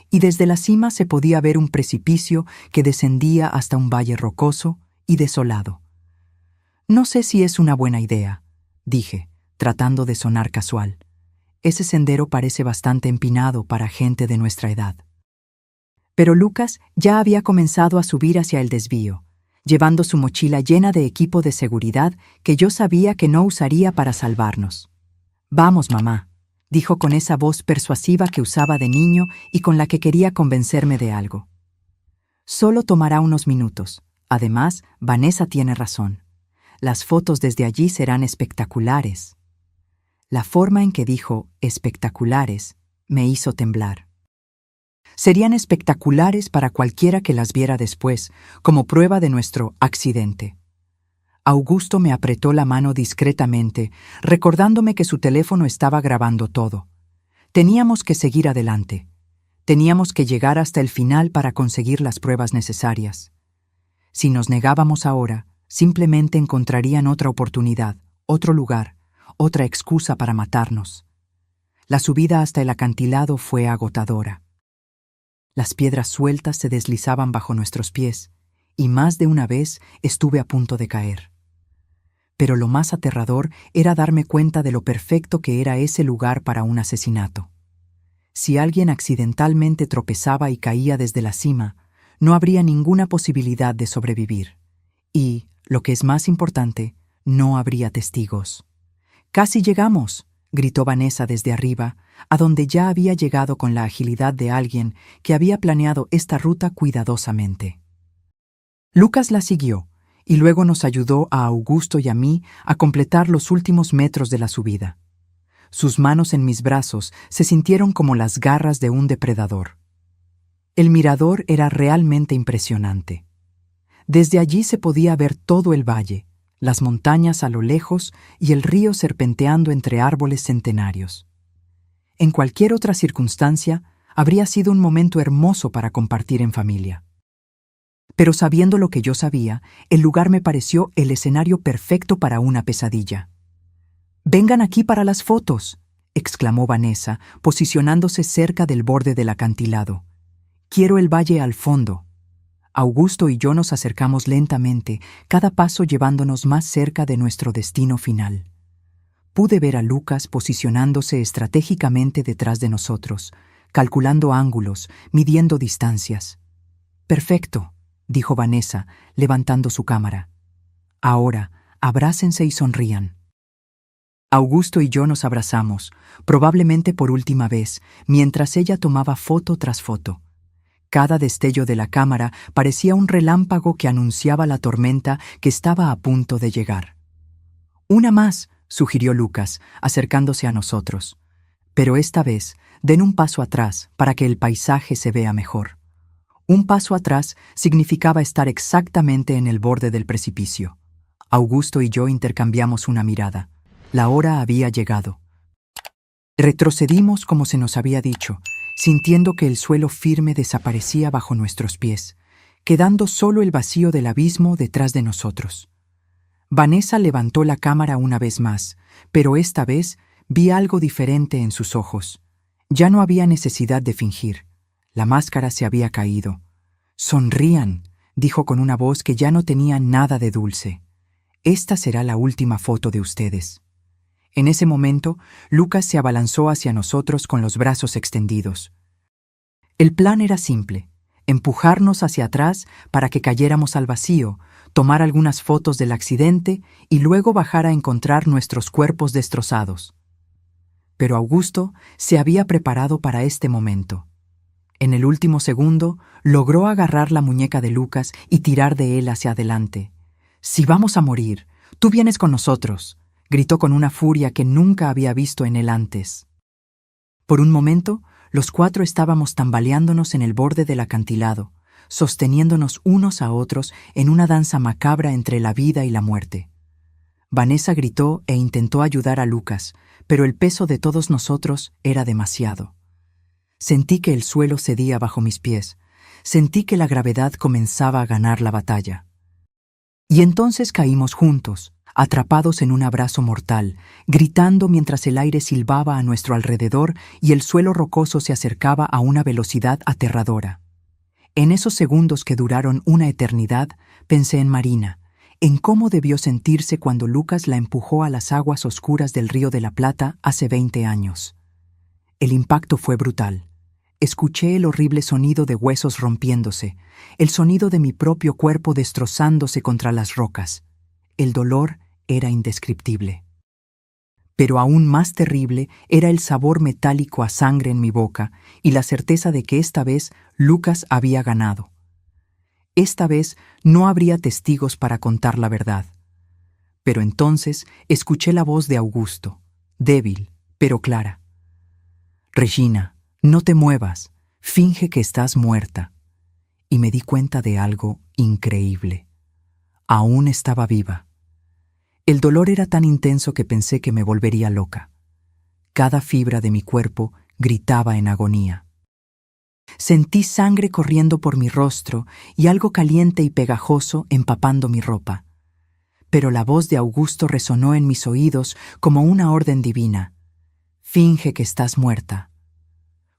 y desde la cima se podía ver un precipicio que descendía hasta un valle rocoso y desolado. No sé si es una buena idea, dije, tratando de sonar casual. Ese sendero parece bastante empinado para gente de nuestra edad. Pero Lucas ya había comenzado a subir hacia el desvío, llevando su mochila llena de equipo de seguridad que yo sabía que no usaría para salvarnos. «Vamos, mamá», dijo con esa voz persuasiva que usaba de niño y con la que quería convencerme de algo. Solo tomará unos minutos. Además, Vanessa tiene razón. Las fotos desde allí serán espectaculares. La forma en que dijo espectaculares me hizo temblar. Serían espectaculares para cualquiera que las viera después, como prueba de nuestro accidente. Augusto me apretó la mano discretamente, recordándome que su teléfono estaba grabando todo. Teníamos que seguir adelante. Teníamos que llegar hasta el final para conseguir las pruebas necesarias. Si nos negábamos ahora, simplemente encontrarían otra oportunidad, otro lugar, otra excusa para matarnos. La subida hasta el acantilado fue agotadora. Las piedras sueltas se deslizaban bajo nuestros pies, y más de una vez estuve a punto de caer. Pero lo más aterrador era darme cuenta de lo perfecto que era ese lugar para un asesinato. Si alguien accidentalmente tropezaba y caía desde la cima, no habría ninguna posibilidad de sobrevivir. Y, lo que es más importante, no habría testigos. «¡Casi llegamos!», gritó Vanessa desde arriba, a donde ya había llegado con la agilidad de alguien que había planeado esta ruta cuidadosamente. Lucas la siguió, y luego nos ayudó a Augusto y a mí a completar los últimos metros de la subida. Sus manos en mis brazos se sintieron como las garras de un depredador. El mirador era realmente impresionante. Desde allí se podía ver todo el valle, las montañas a lo lejos y el río serpenteando entre árboles centenarios. En cualquier otra circunstancia, habría sido un momento hermoso para compartir en familia. Pero sabiendo lo que yo sabía, el lugar me pareció el escenario perfecto para una pesadilla. «¡Vengan aquí para las fotos!», exclamó Vanessa, posicionándose cerca del borde del acantilado. «Quiero el valle al fondo». Augusto y yo nos acercamos lentamente, cada paso llevándonos más cerca de nuestro destino final. Pude ver a Lucas posicionándose estratégicamente detrás de nosotros, calculando ángulos, midiendo distancias. «Perfecto», dijo Vanessa, levantando su cámara. «Ahora, abrácense y sonrían». Augusto y yo nos abrazamos, probablemente por última vez, mientras ella tomaba foto tras foto. Cada destello de la cámara parecía un relámpago que anunciaba la tormenta que estaba a punto de llegar. «Una más», sugirió Lucas, acercándose a nosotros. «Pero esta vez, den un paso atrás para que el paisaje se vea mejor». Un paso atrás significaba estar exactamente en el borde del precipicio. Augusto y yo intercambiamos una mirada. La hora había llegado. Retrocedimos como se nos había dicho, sintiendo que el suelo firme desaparecía bajo nuestros pies, quedando solo el vacío del abismo detrás de nosotros. Vanessa levantó la cámara una vez más, pero esta vez vi algo diferente en sus ojos. Ya no había necesidad de fingir. La máscara se había caído. «Sonrían», dijo con una voz que ya no tenía nada de dulce. «Esta será la última foto de ustedes». En ese momento, Lucas se abalanzó hacia nosotros con los brazos extendidos. El plan era simple: empujarnos hacia atrás para que cayéramos al vacío, tomar algunas fotos del accidente y luego bajar a encontrar nuestros cuerpos destrozados. Pero Augusto se había preparado para este momento. En el último segundo, logró agarrar la muñeca de Lucas y tirar de él hacia adelante. «Si vamos a morir, tú vienes con nosotros», gritó con una furia que nunca había visto en él antes. Por un momento, los cuatro estábamos tambaleándonos en el borde del acantilado, sosteniéndonos unos a otros en una danza macabra entre la vida y la muerte. Vanessa gritó e intentó ayudar a Lucas, pero el peso de todos nosotros era demasiado. Sentí que el suelo cedía bajo mis pies, sentí que la gravedad comenzaba a ganar la batalla. Y entonces caímos juntos, atrapados en un abrazo mortal, gritando mientras el aire silbaba a nuestro alrededor y el suelo rocoso se acercaba a una velocidad aterradora. En esos segundos que duraron una eternidad, pensé en Marina, en cómo debió sentirse cuando Lucas la empujó a las aguas oscuras del Río de la Plata hace 20 años. El impacto fue brutal. Escuché el horrible sonido de huesos rompiéndose, el sonido de mi propio cuerpo destrozándose contra las rocas. El dolor era indescriptible. Pero aún más terrible era el sabor metálico a sangre en mi boca y la certeza de que esta vez Lucas había ganado. Esta vez no habría testigos para contar la verdad. Pero entonces escuché la voz de Augusto, débil, pero clara. «Regina, no te muevas, finge que estás muerta». Y me di cuenta de algo increíble. Aún estaba viva. El dolor era tan intenso que pensé que me volvería loca. Cada fibra de mi cuerpo gritaba en agonía. Sentí sangre corriendo por mi rostro y algo caliente y pegajoso empapando mi ropa. Pero la voz de Augusto resonó en mis oídos como una orden divina. «Finge que estás muerta».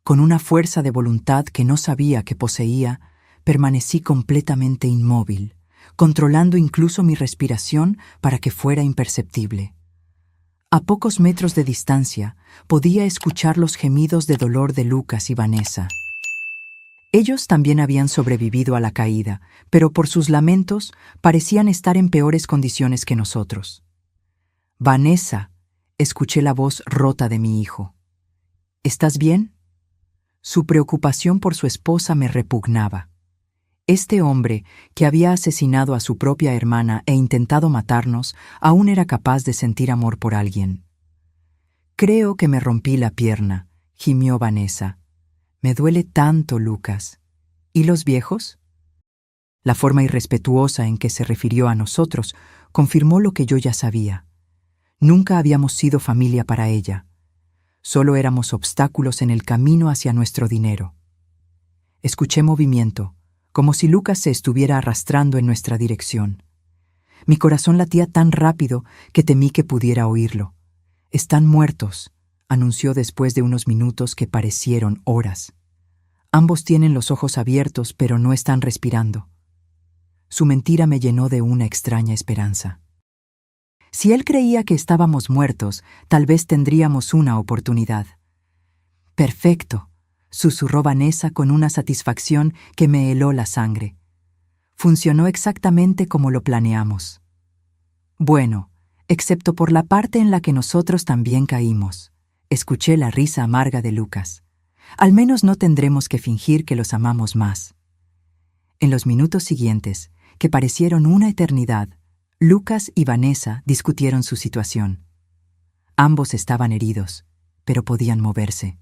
Con una fuerza de voluntad que no sabía que poseía, permanecí completamente inmóvil, controlando incluso mi respiración para que fuera imperceptible. A pocos metros de distancia, podía escuchar los gemidos de dolor de Lucas y Vanessa. Ellos también habían sobrevivido a la caída, pero por sus lamentos parecían estar en peores condiciones que nosotros. «Vanessa», escuché la voz rota de mi hijo. «¿Estás bien?». Su preocupación por su esposa me repugnaba. Este hombre, que había asesinado a su propia hermana e intentado matarnos, aún era capaz de sentir amor por alguien. «Creo que me rompí la pierna», gimió Vanessa. «Me duele tanto, Lucas». «¿Y los viejos?». La forma irrespetuosa en que se refirió a nosotros confirmó lo que yo ya sabía. Nunca habíamos sido familia para ella. Solo éramos obstáculos en el camino hacia nuestro dinero. Escuché movimiento, como si Lucas se estuviera arrastrando en nuestra dirección. Mi corazón latía tan rápido que temí que pudiera oírlo. «Están muertos», anunció después de unos minutos que parecieron horas. «Ambos tienen los ojos abiertos, pero no están respirando». Su mentira me llenó de una extraña esperanza. Si él creía que estábamos muertos, tal vez tendríamos una oportunidad. «Perfecto», susurró Vanessa con una satisfacción que me heló la sangre. «Funcionó exactamente como lo planeamos». «Bueno, excepto por la parte en la que nosotros también caímos», escuché la risa amarga de Lucas. «Al menos no tendremos que fingir que los amamos más». En los minutos siguientes, que parecieron una eternidad, Lucas y Vanessa discutieron su situación. Ambos estaban heridos, pero podían moverse.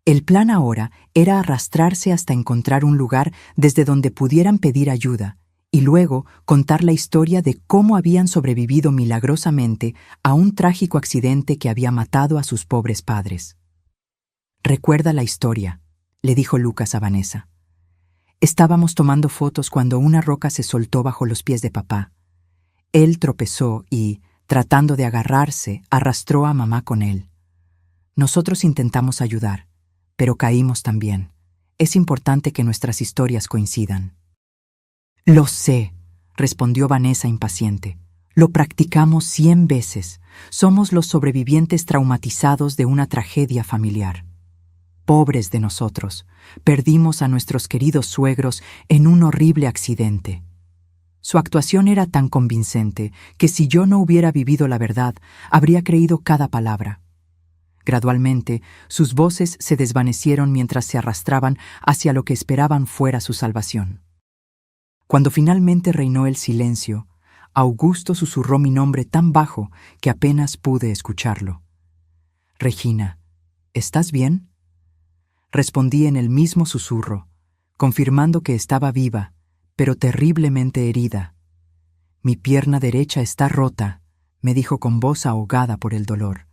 El plan ahora era arrastrarse hasta encontrar un lugar desde donde pudieran pedir ayuda y luego contar la historia de cómo habían sobrevivido milagrosamente a un trágico accidente que había matado a sus pobres padres. «Recuerda la historia», le dijo Lucas a Vanessa. «Estábamos tomando fotos cuando una roca se soltó bajo los pies de papá. Él tropezó y, tratando de agarrarse, arrastró a mamá con él. Nosotros intentamos ayudar, pero caímos también. Es importante que nuestras historias coincidan. Lo sé, respondió Vanessa impaciente. Lo practicamos 100 veces. Somos los sobrevivientes traumatizados de una tragedia familiar. Pobres de nosotros, perdimos a nuestros queridos suegros en un horrible accidente. Su actuación era tan convincente que si yo no hubiera vivido la verdad, habría creído cada palabra. Gradualmente, sus voces se desvanecieron mientras se arrastraban hacia lo que esperaban fuera su salvación. Cuando finalmente reinó el silencio, Augusto susurró mi nombre tan bajo que apenas pude escucharlo. «Regina, ¿estás bien?». Respondí en el mismo susurro, confirmando que estaba viva, pero terriblemente herida. «Mi pierna derecha está rota», me dijo con voz ahogada por el dolor,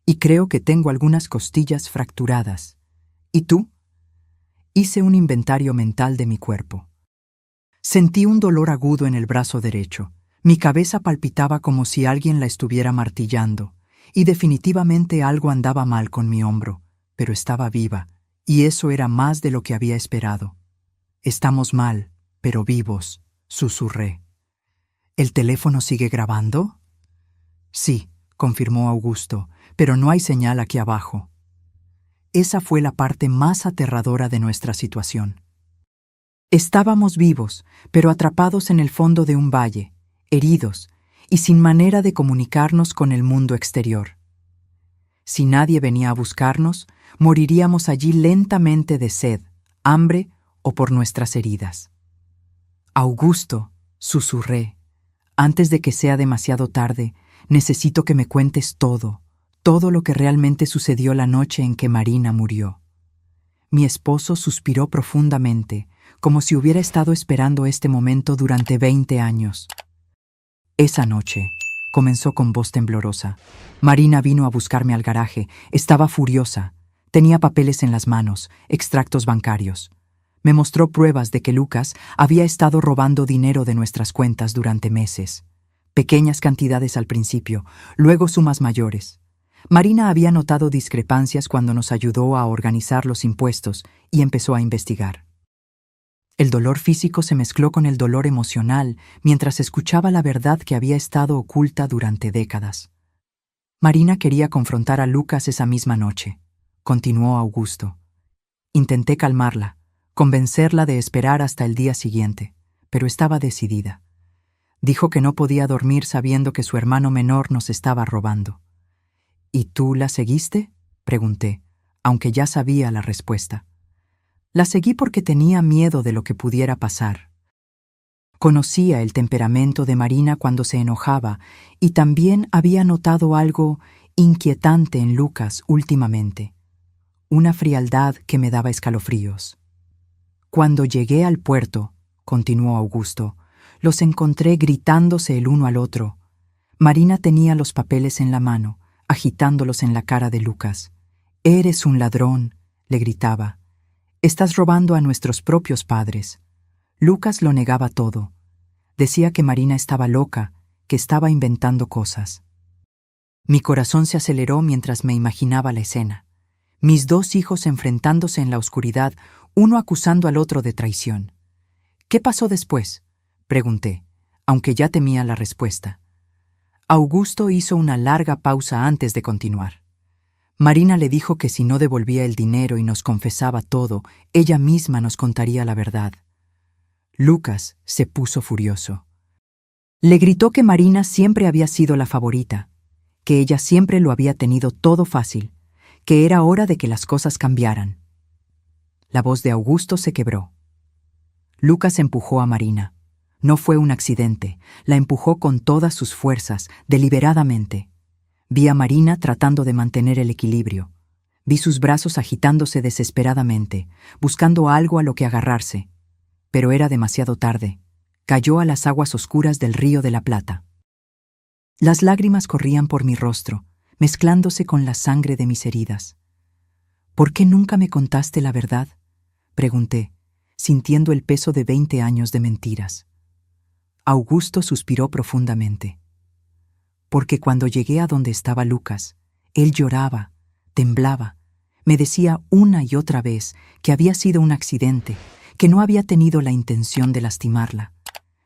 «y creo que tengo algunas costillas fracturadas. ¿Y tú?». Hice un inventario mental de mi cuerpo. Sentí un dolor agudo en el brazo derecho. Mi cabeza palpitaba como si alguien la estuviera martillando, y definitivamente algo andaba mal con mi hombro, pero estaba viva, y eso era más de lo que había esperado. «Estamos mal, pero vivos», susurré. «¿El teléfono sigue grabando?». «Sí», confirmó Augusto, «pero no hay señal aquí abajo». Esa fue la parte más aterradora de nuestra situación. Estábamos vivos, pero atrapados en el fondo de un valle, heridos y sin manera de comunicarnos con el mundo exterior. Si nadie venía a buscarnos, moriríamos allí lentamente de sed, hambre o por nuestras heridas. «Augusto», susurré, «antes de que sea demasiado tarde, necesito que me cuentes todo lo que realmente sucedió la noche en que Marina murió». Mi esposo suspiró profundamente, como si hubiera estado esperando este momento durante 20 años. «Esa noche», comenzó con voz temblorosa, «Marina vino a buscarme al garaje. Estaba furiosa. Tenía papeles en las manos, extractos bancarios. Me mostró pruebas de que Lucas había estado robando dinero de nuestras cuentas durante meses. Pequeñas cantidades al principio, luego sumas mayores. Marina había notado discrepancias cuando nos ayudó a organizar los impuestos y empezó a investigar. El dolor físico se mezcló con el dolor emocional mientras escuchaba la verdad que había estado oculta durante décadas. Marina quería confrontar a Lucas esa misma noche, continuó Augusto. Intenté calmarla, convencerla de esperar hasta el día siguiente, pero estaba decidida. Dijo que no podía dormir sabiendo que su hermano menor nos estaba robando. «¿Y tú la seguiste?», pregunté, aunque ya sabía la respuesta. La seguí porque tenía miedo de lo que pudiera pasar. Conocía el temperamento de Marina cuando se enojaba y también había notado algo inquietante en Lucas últimamente, una frialdad que me daba escalofríos. «Cuando llegué al puerto», continuó Augusto, «los encontré gritándose el uno al otro. Marina tenía los papeles en la mano, agitándolos en la cara de Lucas. «Eres un ladrón», le gritaba. «Estás robando a nuestros propios padres». Lucas lo negaba todo. Decía que Marina estaba loca, que estaba inventando cosas. Mi corazón se aceleró mientras me imaginaba la escena. Mis 2 hijos enfrentándose en la oscuridad, uno acusando al otro de traición. «¿Qué pasó después?», pregunté, aunque ya temía la respuesta. Augusto hizo una larga pausa antes de continuar. Marina le dijo que si no devolvía el dinero y nos confesaba todo, ella misma nos contaría la verdad. Lucas se puso furioso. Le gritó que Marina siempre había sido la favorita, que ella siempre lo había tenido todo fácil, que era hora de que las cosas cambiaran. La voz de Augusto se quebró. Lucas empujó a Marina. No fue un accidente, la empujó con todas sus fuerzas, deliberadamente. Vi a Marina tratando de mantener el equilibrio. Vi sus brazos agitándose desesperadamente, buscando algo a lo que agarrarse. Pero era demasiado tarde. Cayó a las aguas oscuras del Río de la Plata. Las lágrimas corrían por mi rostro, mezclándose con la sangre de mis heridas. «¿Por qué nunca me contaste la verdad?», pregunté, sintiendo el peso de 20 años de mentiras. Augusto suspiró profundamente. Porque cuando llegué a donde estaba Lucas, él lloraba, temblaba, me decía una y otra vez que había sido un accidente, que no había tenido la intención de lastimarla.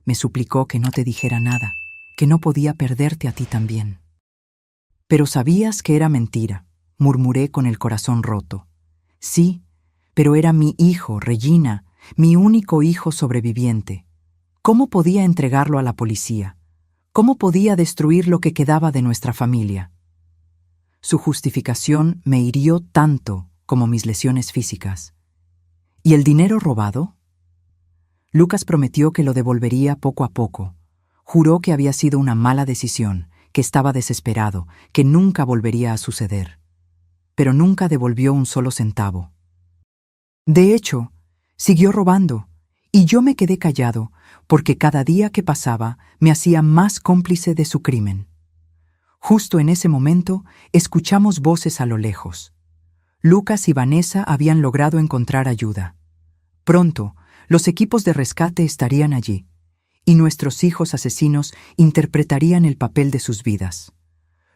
Me suplicó que no te dijera nada, que no podía perderte a ti también. Pero sabías que era mentira, murmuré con el corazón roto. Sí, pero era mi hijo, Regina, mi único hijo sobreviviente. ¿Cómo podía entregarlo a la policía? ¿Cómo podía destruir lo que quedaba de nuestra familia? Su justificación me hirió tanto como mis lesiones físicas. ¿Y el dinero robado? Lucas prometió que lo devolvería poco a poco. Juró que había sido una mala decisión, que estaba desesperado, que nunca volvería a suceder. Pero nunca devolvió un solo centavo. De hecho, siguió robando, y yo me quedé callado, porque cada día que pasaba me hacía más cómplice de su crimen. Justo en ese momento, escuchamos voces a lo lejos. Lucas y Vanessa habían logrado encontrar ayuda. Pronto, los equipos de rescate estarían allí, y nuestros hijos asesinos interpretarían el papel de sus vidas.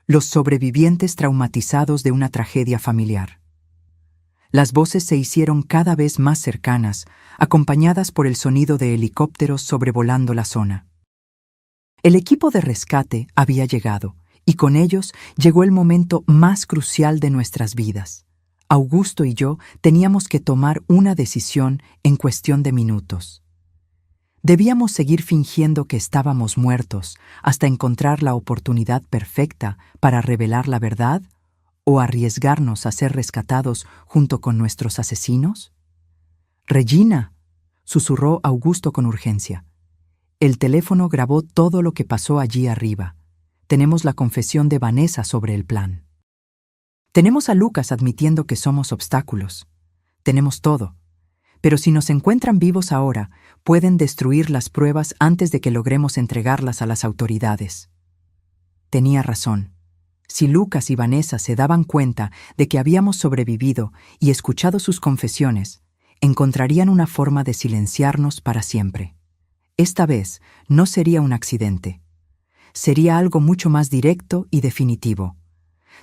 Los sobrevivientes traumatizados de una tragedia familiar. Las voces se hicieron cada vez más cercanas, acompañadas por el sonido de helicópteros sobrevolando la zona. El equipo de rescate había llegado, y con ellos llegó el momento más crucial de nuestras vidas. Augusto y yo teníamos que tomar una decisión en cuestión de minutos. Debíamos seguir fingiendo que estábamos muertos hasta encontrar la oportunidad perfecta para revelar la verdad, ¿o arriesgarnos a ser rescatados junto con nuestros asesinos? «Regina», susurró Augusto con urgencia. El teléfono grabó todo lo que pasó allí arriba. Tenemos la confesión de Vanessa sobre el plan. Tenemos a Lucas admitiendo que somos obstáculos. Tenemos todo. Pero si nos encuentran vivos ahora, pueden destruir las pruebas antes de que logremos entregarlas a las autoridades. Tenía razón. Si Lucas y Vanessa se daban cuenta de que habíamos sobrevivido y escuchado sus confesiones, encontrarían una forma de silenciarnos para siempre. Esta vez no sería un accidente. Sería algo mucho más directo y definitivo.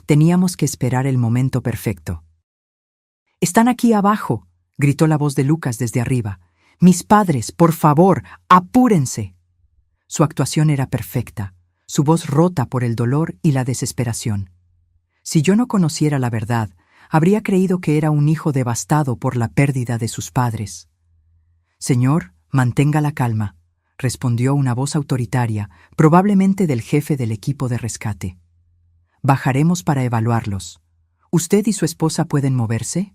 Teníamos que esperar el momento perfecto. «Están aquí abajo», gritó la voz de Lucas desde arriba. «Mis padres, por favor, apúrense». Su actuación era perfecta. Su voz rota por el dolor y la desesperación. Si yo no conociera la verdad, habría creído que era un hijo devastado por la pérdida de sus padres. «Señor, mantenga la calma», respondió una voz autoritaria, probablemente del jefe del equipo de rescate. «Bajaremos para evaluarlos. ¿Usted y su esposa pueden moverse?»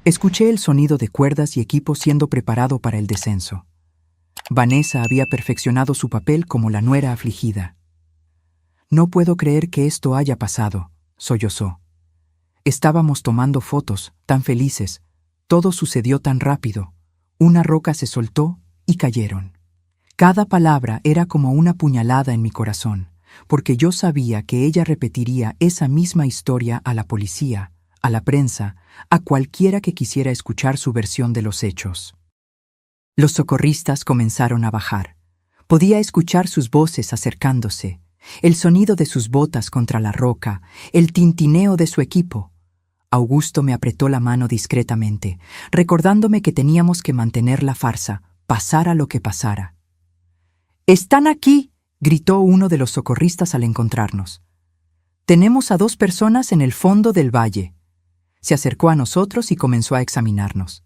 Escuché el sonido de cuerdas y equipo siendo preparado para el descenso. Vanessa había perfeccionado su papel como la nuera afligida. «No puedo creer que esto haya pasado», sollozó. «Estábamos tomando fotos, tan felices. Todo sucedió tan rápido. Una roca se soltó y cayeron». Cada palabra era como una puñalada en mi corazón, porque yo sabía que ella repetiría esa misma historia a la policía, a la prensa, a cualquiera que quisiera escuchar su versión de los hechos. Los socorristas comenzaron a bajar. Podía escuchar sus voces acercándose, el sonido de sus botas contra la roca, el tintineo de su equipo. Augusto me apretó la mano discretamente, recordándome que teníamos que mantener la farsa, pasara lo que pasara. «¡Están aquí!», gritó uno de los socorristas al encontrarnos. «Tenemos a 2 personas en el fondo del valle». Se acercó a nosotros y comenzó a examinarnos.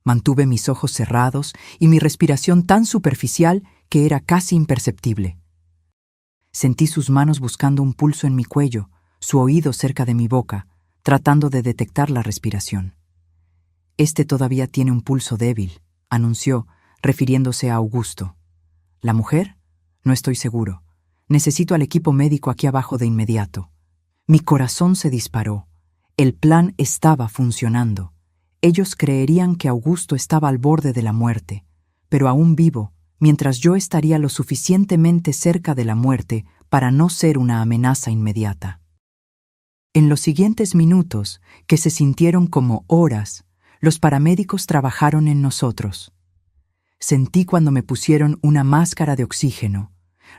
Mantuve mis ojos cerrados y mi respiración tan superficial que era casi imperceptible. Sentí sus manos buscando un pulso en mi cuello, su oído cerca de mi boca, tratando de detectar la respiración. «Este todavía tiene un pulso débil», anunció, refiriéndose a Augusto. «¿La mujer? No estoy seguro. Necesito al equipo médico aquí abajo de inmediato». Mi corazón se disparó. El plan estaba funcionando. Ellos creerían que Augusto estaba al borde de la muerte, pero aún vivo, mientras yo estaría lo suficientemente cerca de la muerte para no ser una amenaza inmediata. En los siguientes minutos, que se sintieron como horas, los paramédicos trabajaron en nosotros. Sentí cuando me pusieron una máscara de oxígeno,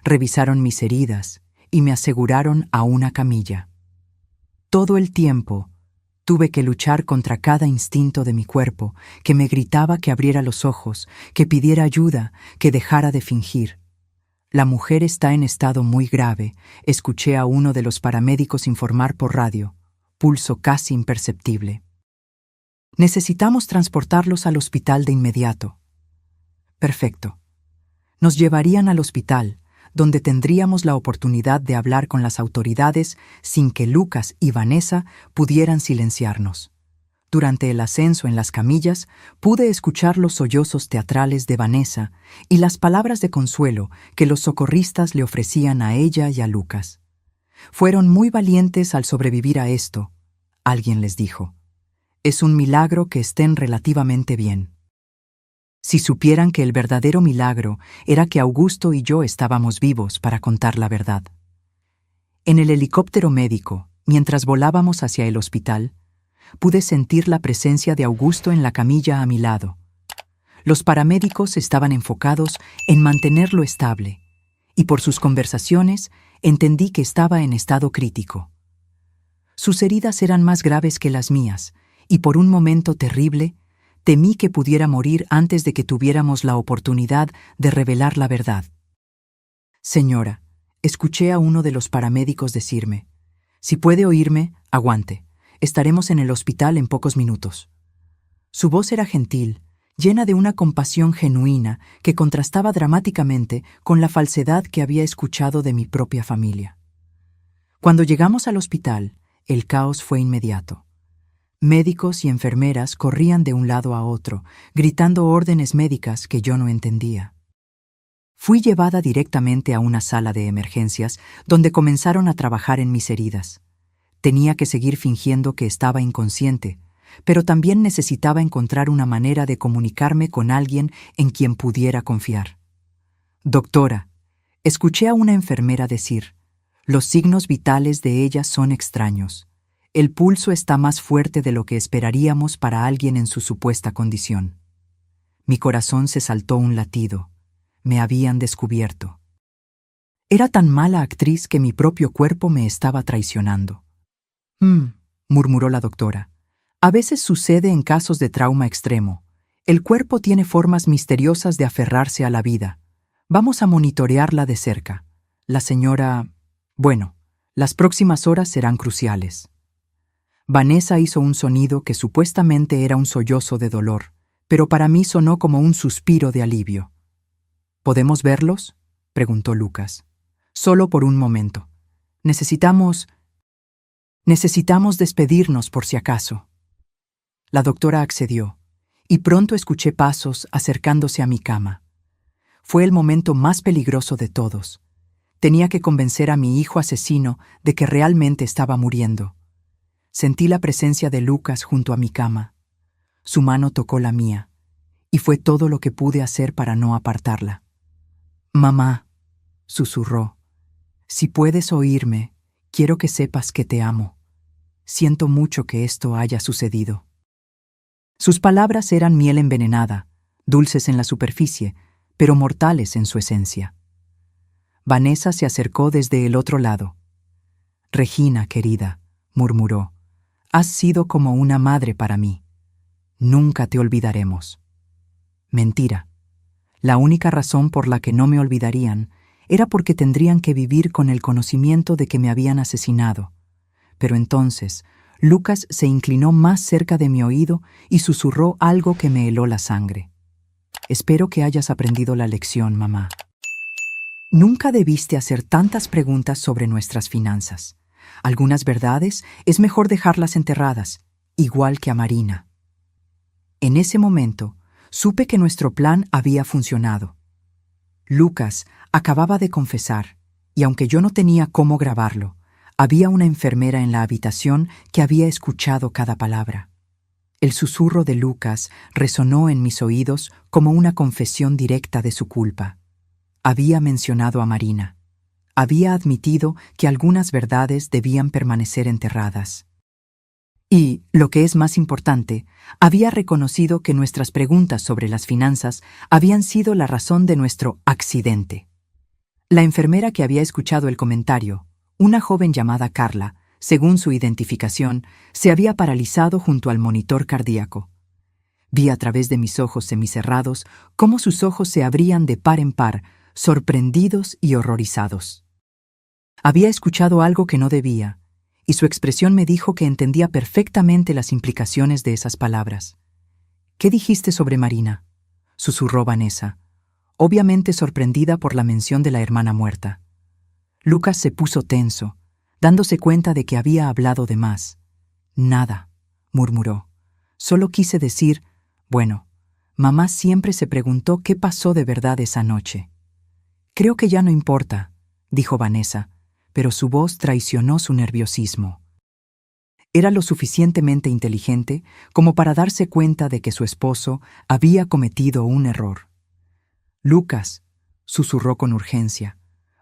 revisaron mis heridas y me aseguraron a una camilla. Todo el tiempo tuve que luchar contra cada instinto de mi cuerpo que me gritaba que abriera los ojos, que pidiera ayuda, que dejara de fingir. La mujer está en estado muy grave, escuché a uno de los paramédicos informar por radio, pulso casi imperceptible. Necesitamos transportarlos al hospital de inmediato. Perfecto. Nos llevarían al hospital, donde tendríamos la oportunidad de hablar con las autoridades sin que Lucas y Vanessa pudieran silenciarnos. Durante el ascenso en las camillas, pude escuchar los sollozos teatrales de Vanessa y las palabras de consuelo que los socorristas le ofrecían a ella y a Lucas. Fueron muy valientes al sobrevivir a esto, alguien les dijo. Es un milagro que estén relativamente bien. Si supieran que el verdadero milagro era que Augusto y yo estábamos vivos para contar la verdad. En el helicóptero médico, mientras volábamos hacia el hospital, pude sentir la presencia de Augusto en la camilla a mi lado. Los paramédicos estaban enfocados en mantenerlo estable, y por sus conversaciones entendí que estaba en estado crítico. Sus heridas eran más graves que las mías, y por un momento terrible, temí que pudiera morir antes de que tuviéramos la oportunidad de revelar la verdad. Señora, escuché a uno de los paramédicos decirme, si puede oírme, aguante. Estaremos en el hospital en pocos minutos. Su voz era gentil, llena de una compasión genuina que contrastaba dramáticamente con la falsedad que había escuchado de mi propia familia. Cuando llegamos al hospital, el caos fue inmediato. Médicos y enfermeras corrían de un lado a otro, gritando órdenes médicas que yo no entendía. Fui llevada directamente a una sala de emergencias donde comenzaron a trabajar en mis heridas. Tenía que seguir fingiendo que estaba inconsciente, pero también necesitaba encontrar una manera de comunicarme con alguien en quien pudiera confiar. Doctora, escuché a una enfermera decir, los signos vitales de ella son extraños. El pulso está más fuerte de lo que esperaríamos para alguien en su supuesta condición. Mi corazón se saltó un latido. Me habían descubierto. Era tan mala actriz que mi propio cuerpo me estaba traicionando. Murmuró la doctora. A veces sucede en casos de trauma extremo. El cuerpo tiene formas misteriosas de aferrarse a la vida. Vamos a monitorearla de cerca. La señora... Bueno, las próximas horas serán cruciales. Vanessa hizo un sonido que supuestamente era un sollozo de dolor, pero para mí sonó como un suspiro de alivio. ¿Podemos verlos?, preguntó Lucas. Solo por un momento. Necesitamos despedirnos por si acaso. La doctora accedió, y pronto escuché pasos acercándose a mi cama. Fue el momento más peligroso de todos. Tenía que convencer a mi hijo asesino de que realmente estaba muriendo. Sentí la presencia de Lucas junto a mi cama. Su mano tocó la mía, y fue todo lo que pude hacer para no apartarla. «Mamá», susurró, «si puedes oírme, quiero que sepas que te amo. Siento mucho que esto haya sucedido». Sus palabras eran miel envenenada, dulces en la superficie, pero mortales en su esencia. Vanessa se acercó desde el otro lado. «Regina, querida», murmuró, «has sido como una madre para mí. Nunca te olvidaremos». Mentira. La única razón por la que no me olvidarían era porque tendrían que vivir con el conocimiento de que me habían asesinado. Pero entonces, Lucas se inclinó más cerca de mi oído y susurró algo que me heló la sangre. «Espero que hayas aprendido la lección, mamá. Nunca debiste hacer tantas preguntas sobre nuestras finanzas. Algunas verdades es mejor dejarlas enterradas, igual que a Marina». En ese momento, supe que nuestro plan había funcionado. Lucas acababa de confesar, y aunque yo no tenía cómo grabarlo, había una enfermera en la habitación que había escuchado cada palabra. El susurro de Lucas resonó en mis oídos como una confesión directa de su culpa. Había mencionado a Marina. Había admitido que algunas verdades debían permanecer enterradas. Y, lo que es más importante, había reconocido que nuestras preguntas sobre las finanzas habían sido la razón de nuestro accidente. La enfermera que había escuchado el comentario, una joven llamada Carla, según su identificación, se había paralizado junto al monitor cardíaco. Vi a través de mis ojos semicerrados cómo sus ojos se abrían de par en par, sorprendidos y horrorizados. Había escuchado algo que no debía, y su expresión me dijo que entendía perfectamente las implicaciones de esas palabras. «¿Qué dijiste sobre Marina?», susurró Vanessa, obviamente sorprendida por la mención de la hermana muerta. Lucas se puso tenso, dándose cuenta de que había hablado de más. «Nada», murmuró. «Solo quise decir, bueno, mamá siempre se preguntó qué pasó de verdad esa noche». «Creo que ya no importa», dijo Vanessa, pero su voz traicionó su nerviosismo. Era lo suficientemente inteligente como para darse cuenta de que su esposo había cometido un error. «Lucas», susurró con urgencia,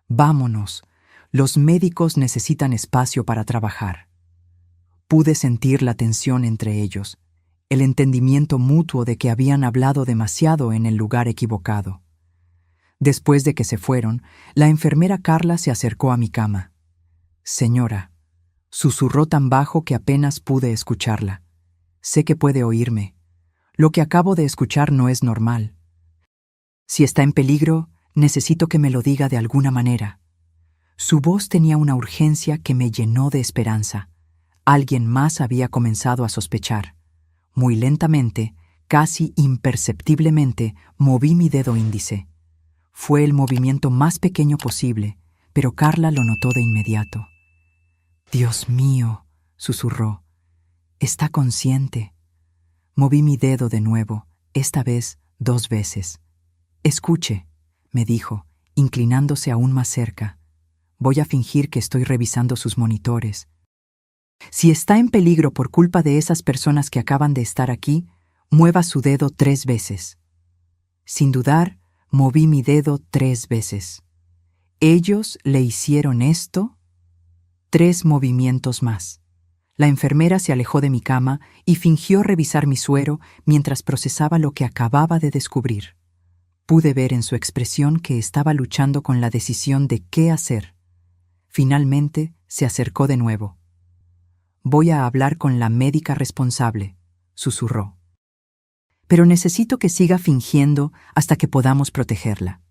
«vámonos. Los médicos necesitan espacio para trabajar». Pude sentir la tensión entre ellos, el entendimiento mutuo de que habían hablado demasiado en el lugar equivocado. Después de que se fueron, la enfermera Carla se acercó a mi cama. «Señora», susurró tan bajo que apenas pude escucharla. «Sé que puede oírme. Lo que acabo de escuchar no es normal. Si está en peligro, necesito que me lo diga de alguna manera». Su voz tenía una urgencia que me llenó de esperanza. Alguien más había comenzado a sospechar. Muy lentamente, casi imperceptiblemente, moví mi dedo índice. Fue el movimiento más pequeño posible, pero Carla lo notó de inmediato. «Dios mío», susurró, «está consciente». Moví mi dedo de nuevo, esta vez 2 veces. «Escuche», me dijo, inclinándose aún más cerca. «Voy a fingir que estoy revisando sus monitores. Si está en peligro por culpa de esas personas que acaban de estar aquí, mueva su dedo 3 veces». Sin dudar, moví mi dedo 3 veces. «¿Ellos le hicieron esto?». 3 movimientos más. La enfermera se alejó de mi cama y fingió revisar mi suero mientras procesaba lo que acababa de descubrir. Pude ver en su expresión que estaba luchando con la decisión de qué hacer. Finalmente se acercó de nuevo. «Voy a hablar con la médica responsable», susurró. «Pero necesito que siga fingiendo hasta que podamos protegerla.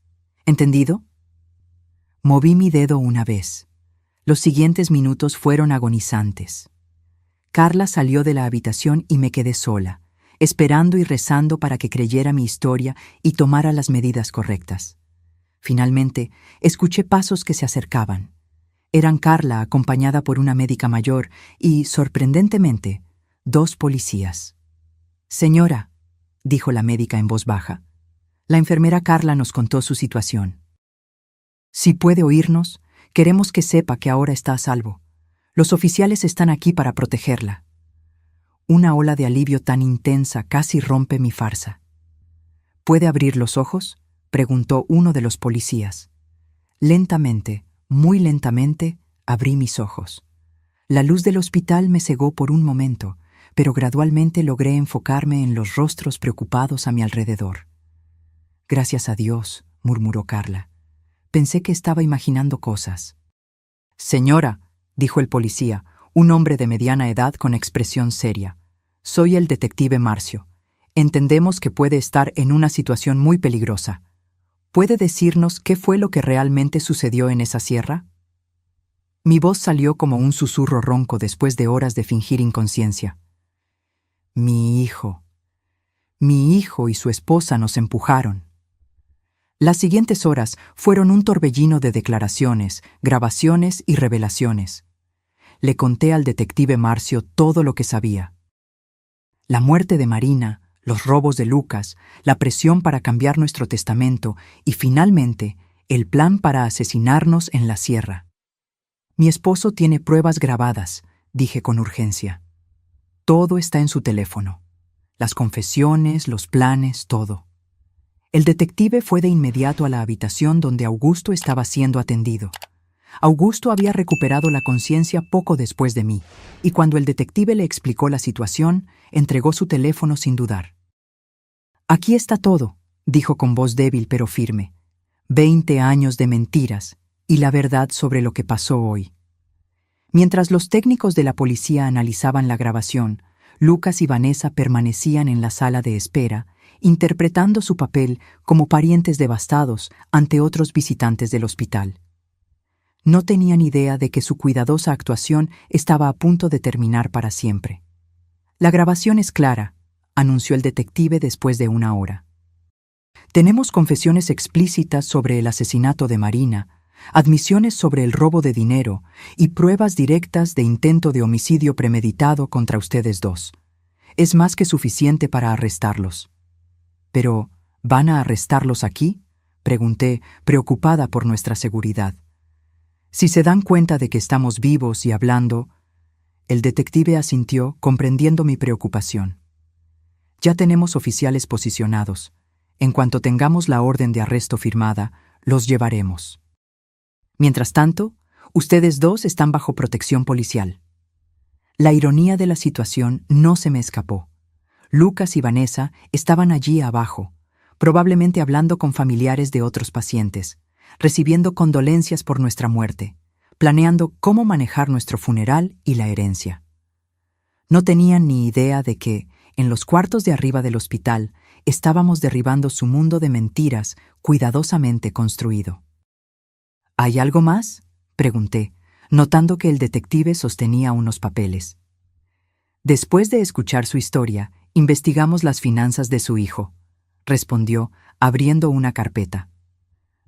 ¿Entendido?». Moví mi dedo una vez. Los siguientes minutos fueron agonizantes. Carla salió de la habitación y me quedé sola, esperando y rezando para que creyera mi historia y tomara las medidas correctas. Finalmente, escuché pasos que se acercaban. Eran Carla acompañada por una médica mayor y, sorprendentemente, 2 policías. «Señora», dijo la médica en voz baja. La enfermera Carla nos contó su situación. «Si puede oírnos, queremos que sepa que ahora está a salvo. Los oficiales están aquí para protegerla». Una ola de alivio tan intensa casi rompe mi farsa. «¿Puede abrir los ojos?», preguntó uno de los policías. Lentamente, muy lentamente, abrí mis ojos. La luz del hospital me cegó por un momento, pero gradualmente logré enfocarme en los rostros preocupados a mi alrededor. «Gracias a Dios», murmuró Carla. «Pensé que estaba imaginando cosas». «Señora», dijo el policía, un hombre de mediana edad con expresión seria, «soy el detective Marcio. Entendemos que puede estar en una situación muy peligrosa. ¿Puede decirnos qué fue lo que realmente sucedió en esa sierra?». Mi voz salió como un susurro ronco después de horas de fingir inconsciencia. Mi hijo y su esposa nos empujaron». Las siguientes horas fueron un torbellino de declaraciones, grabaciones y revelaciones. Le conté al detective Marcio todo lo que sabía. La muerte de Marina, los robos de Lucas, la presión para cambiar nuestro testamento y, finalmente, el plan para asesinarnos en la sierra. «Mi esposo tiene pruebas grabadas», dije con urgencia. «Todo está en su teléfono. Las confesiones, los planes, todo». El detective fue de inmediato a la habitación donde Augusto estaba siendo atendido. Augusto había recuperado la conciencia poco después de mí, y cuando el detective le explicó la situación, entregó su teléfono sin dudar. «Aquí está todo», dijo con voz débil pero firme. 20 años de mentiras y la verdad sobre lo que pasó hoy. Mientras los técnicos de la policía analizaban la grabación, Lucas y Vanessa permanecían en la sala de espera, interpretando su papel como parientes devastados ante otros visitantes del hospital. No tenían idea de que su cuidadosa actuación estaba a punto de terminar para siempre. «La grabación es clara», anunció el detective después de una hora. «Tenemos confesiones explícitas sobre el asesinato de Marina, admisiones sobre el robo de dinero y pruebas directas de intento de homicidio premeditado contra ustedes dos. Es más que suficiente para arrestarlos». «¿Pero van a arrestarlos aquí?», pregunté, preocupada por nuestra seguridad. «Si se dan cuenta de que estamos vivos y hablando…». El detective asintió, comprendiendo mi preocupación. «Ya tenemos oficiales posicionados. En cuanto tengamos la orden de arresto firmada, los llevaremos. Mientras tanto, ustedes dos están bajo protección policial». La ironía de la situación no se me escapó. Lucas y Vanessa estaban allí abajo, probablemente hablando con familiares de otros pacientes, recibiendo condolencias por nuestra muerte, planeando cómo manejar nuestro funeral y la herencia. No tenían ni idea de que, en los cuartos de arriba del hospital, estábamos derribando su mundo de mentiras cuidadosamente construido. «¿Hay algo más?», pregunté, notando que el detective sostenía unos papeles. «Después de escuchar su historia, investigamos las finanzas de su hijo», respondió, abriendo una carpeta.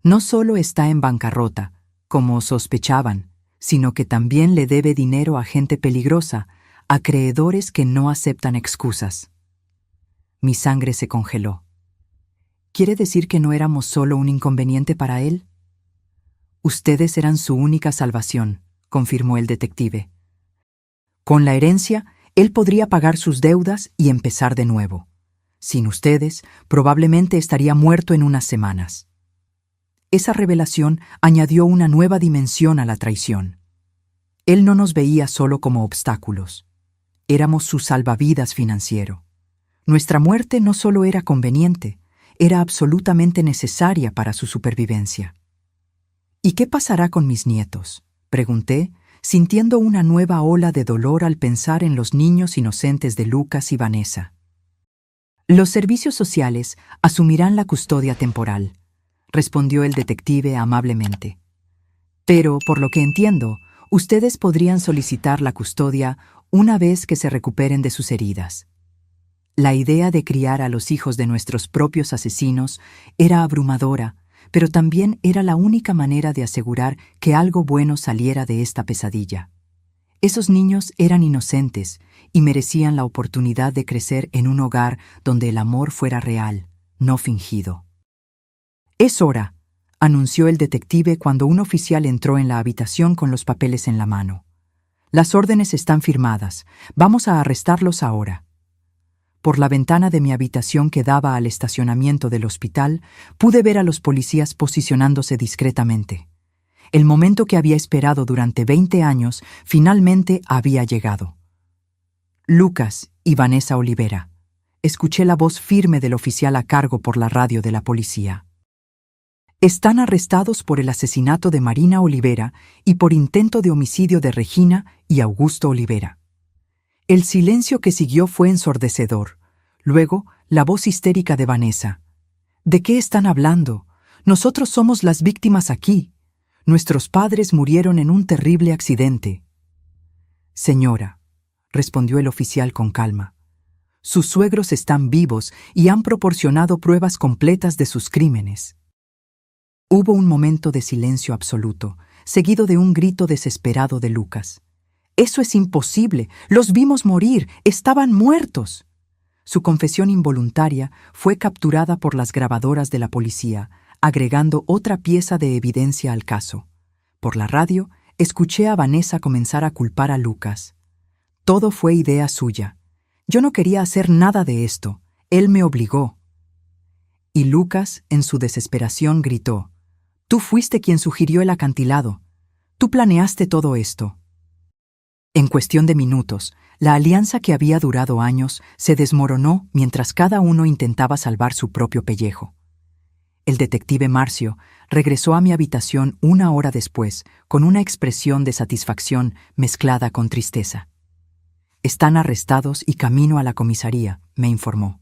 «No solo está en bancarrota, como sospechaban, sino que también le debe dinero a gente peligrosa, a acreedores que no aceptan excusas». Mi sangre se congeló. ¿Quiere decir que no éramos solo un inconveniente para él? «Ustedes eran su única salvación», confirmó el detective. «Con la herencia, él podría pagar sus deudas y empezar de nuevo. Sin ustedes, probablemente estaría muerto en unas semanas». Esa revelación añadió una nueva dimensión a la traición. Él no nos veía solo como obstáculos. Éramos su salvavidas financiero. Nuestra muerte no solo era conveniente, era absolutamente necesaria para su supervivencia. «¿Y qué pasará con mis nietos?», pregunté, sintiendo una nueva ola de dolor al pensar en los niños inocentes de Lucas y Vanessa. «Los servicios sociales asumirán la custodia temporal», respondió el detective amablemente. «Pero, por lo que entiendo, ustedes podrían solicitar la custodia una vez que se recuperen de sus heridas». La idea de criar a los hijos de nuestros propios asesinos era abrumadora, pero también era la única manera de asegurar que algo bueno saliera de esta pesadilla. Esos niños eran inocentes y merecían la oportunidad de crecer en un hogar donde el amor fuera real, no fingido. «Es hora», anunció el detective cuando un oficial entró en la habitación con los papeles en la mano. «Las órdenes están firmadas. Vamos a arrestarlos ahora». Por la ventana de mi habitación que daba al estacionamiento del hospital, pude ver a los policías posicionándose discretamente. El momento que había esperado durante 20 años finalmente había llegado. «Lucas y Vanessa Olivera», escuché la voz firme del oficial a cargo por la radio de la policía. «Están arrestados por el asesinato de Marina Olivera y por intento de homicidio de Regina y Augusto Olivera». El silencio que siguió fue ensordecedor. Luego, la voz histérica de Vanessa. «¿De qué están hablando? Nosotros somos las víctimas aquí. Nuestros padres murieron en un terrible accidente». «Señora», respondió el oficial con calma, «sus suegros están vivos y han proporcionado pruebas completas de sus crímenes». Hubo un momento de silencio absoluto, seguido de un grito desesperado de Lucas. «¡Eso es imposible! ¡Los vimos morir! ¡Estaban muertos!». Su confesión involuntaria fue capturada por las grabadoras de la policía, agregando otra pieza de evidencia al caso. Por la radio, escuché a Vanessa comenzar a culpar a Lucas. «Todo fue idea suya. Yo no quería hacer nada de esto. Él me obligó». Y Lucas, en su desesperación, gritó: «Tú fuiste quien sugirió el acantilado. Tú planeaste todo esto. En cuestión de minutos, la alianza que había durado años se desmoronó mientras cada uno intentaba salvar su propio pellejo. El detective Marcio regresó a mi habitación 1 hora después con una expresión de satisfacción mezclada con tristeza. Están arrestados y camino a la comisaría, me informó.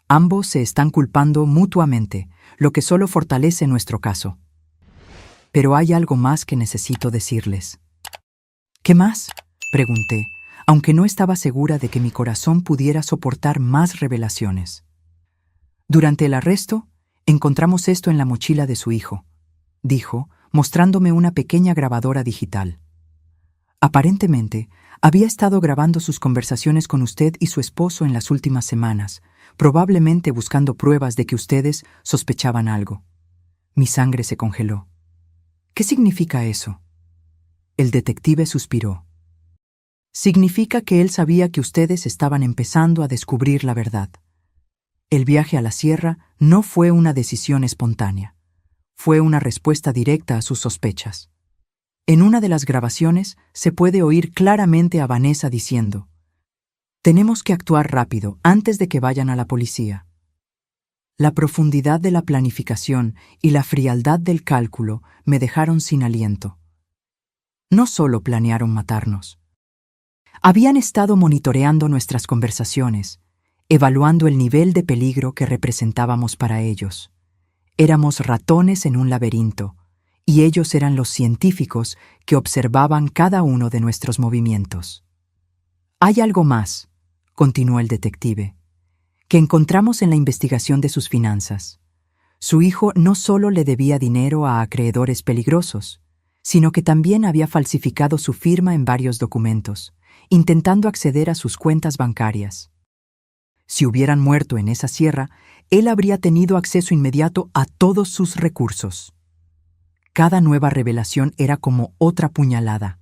Ambos se están culpando mutuamente, lo que solo fortalece nuestro caso. Pero hay algo más que necesito decirles. ¿Qué más?, pregunté, aunque no estaba segura de que mi corazón pudiera soportar más revelaciones. Durante el arresto, encontramos esto en la mochila de su hijo, dijo, mostrándome una pequeña grabadora digital. Aparentemente, había estado grabando sus conversaciones con usted y su esposo en las últimas semanas, probablemente buscando pruebas de que ustedes sospechaban algo. Mi sangre se congeló. ¿Qué significa eso? El detective suspiró. Significa que él sabía que ustedes estaban empezando a descubrir la verdad. El viaje a la sierra no fue una decisión espontánea. Fue una respuesta directa a sus sospechas. En una de las grabaciones se puede oír claramente a Vanessa diciendo: «Tenemos que actuar rápido antes de que vayan a la policía». La profundidad de la planificación y la frialdad del cálculo me dejaron sin aliento. No solo planearon matarnos. Habían estado monitoreando nuestras conversaciones, evaluando el nivel de peligro que representábamos para ellos. Éramos ratones en un laberinto, y ellos eran los científicos que observaban cada uno de nuestros movimientos. «Hay algo más», continuó el detective, «que encontramos en la investigación de sus finanzas. Su hijo no solo le debía dinero a acreedores peligrosos, sino que también había falsificado su firma en varios documentos, intentando acceder a sus cuentas bancarias. Si hubieran muerto en esa sierra, él habría tenido acceso inmediato a todos sus recursos». Cada nueva revelación era como otra puñalada.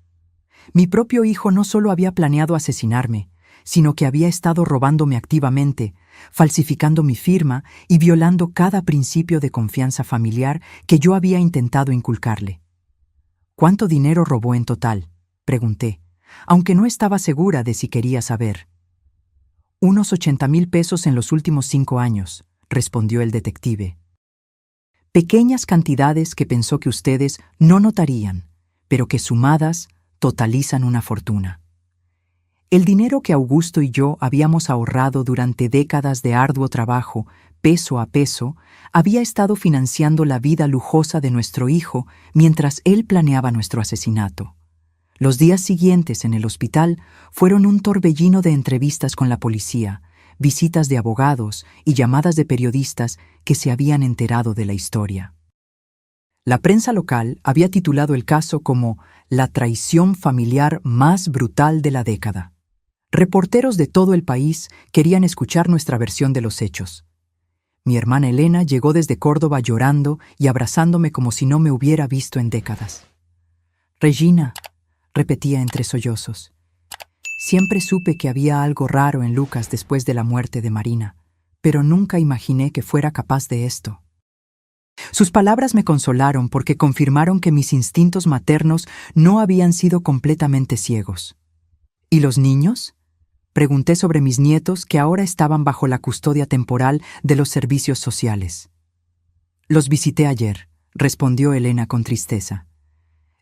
Mi propio hijo no solo había planeado asesinarme, sino que había estado robándome activamente, falsificando mi firma y violando cada principio de confianza familiar que yo había intentado inculcarle. «¿Cuánto dinero robó en total?», pregunté, aunque no estaba segura de si quería saber. «Unos 80,000 pesos en los últimos 5 años», respondió el detective. Pequeñas cantidades que pensó que ustedes no notarían, pero que sumadas totalizan una fortuna. El dinero que Augusto y yo habíamos ahorrado durante décadas de arduo trabajo, peso a peso, había estado financiando la vida lujosa de nuestro hijo mientras él planeaba nuestro asesinato. Los días siguientes en el hospital fueron un torbellino de entrevistas con la policía, visitas de abogados y llamadas de periodistas que se habían enterado de la historia. La prensa local había titulado el caso como «La traición familiar más brutal de la década». Reporteros de todo el país querían escuchar nuestra versión de los hechos. Mi hermana Elena llegó desde Córdoba llorando y abrazándome como si no me hubiera visto en décadas. «Regina», repetía entre sollozos. Siempre supe que había algo raro en Lucas después de la muerte de Marina, pero nunca imaginé que fuera capaz de esto. Sus palabras me consolaron porque confirmaron que mis instintos maternos no habían sido completamente ciegos. ¿Y los niños?, pregunté sobre mis nietos que ahora estaban bajo la custodia temporal de los servicios sociales. «Los visité ayer», respondió Elena con tristeza.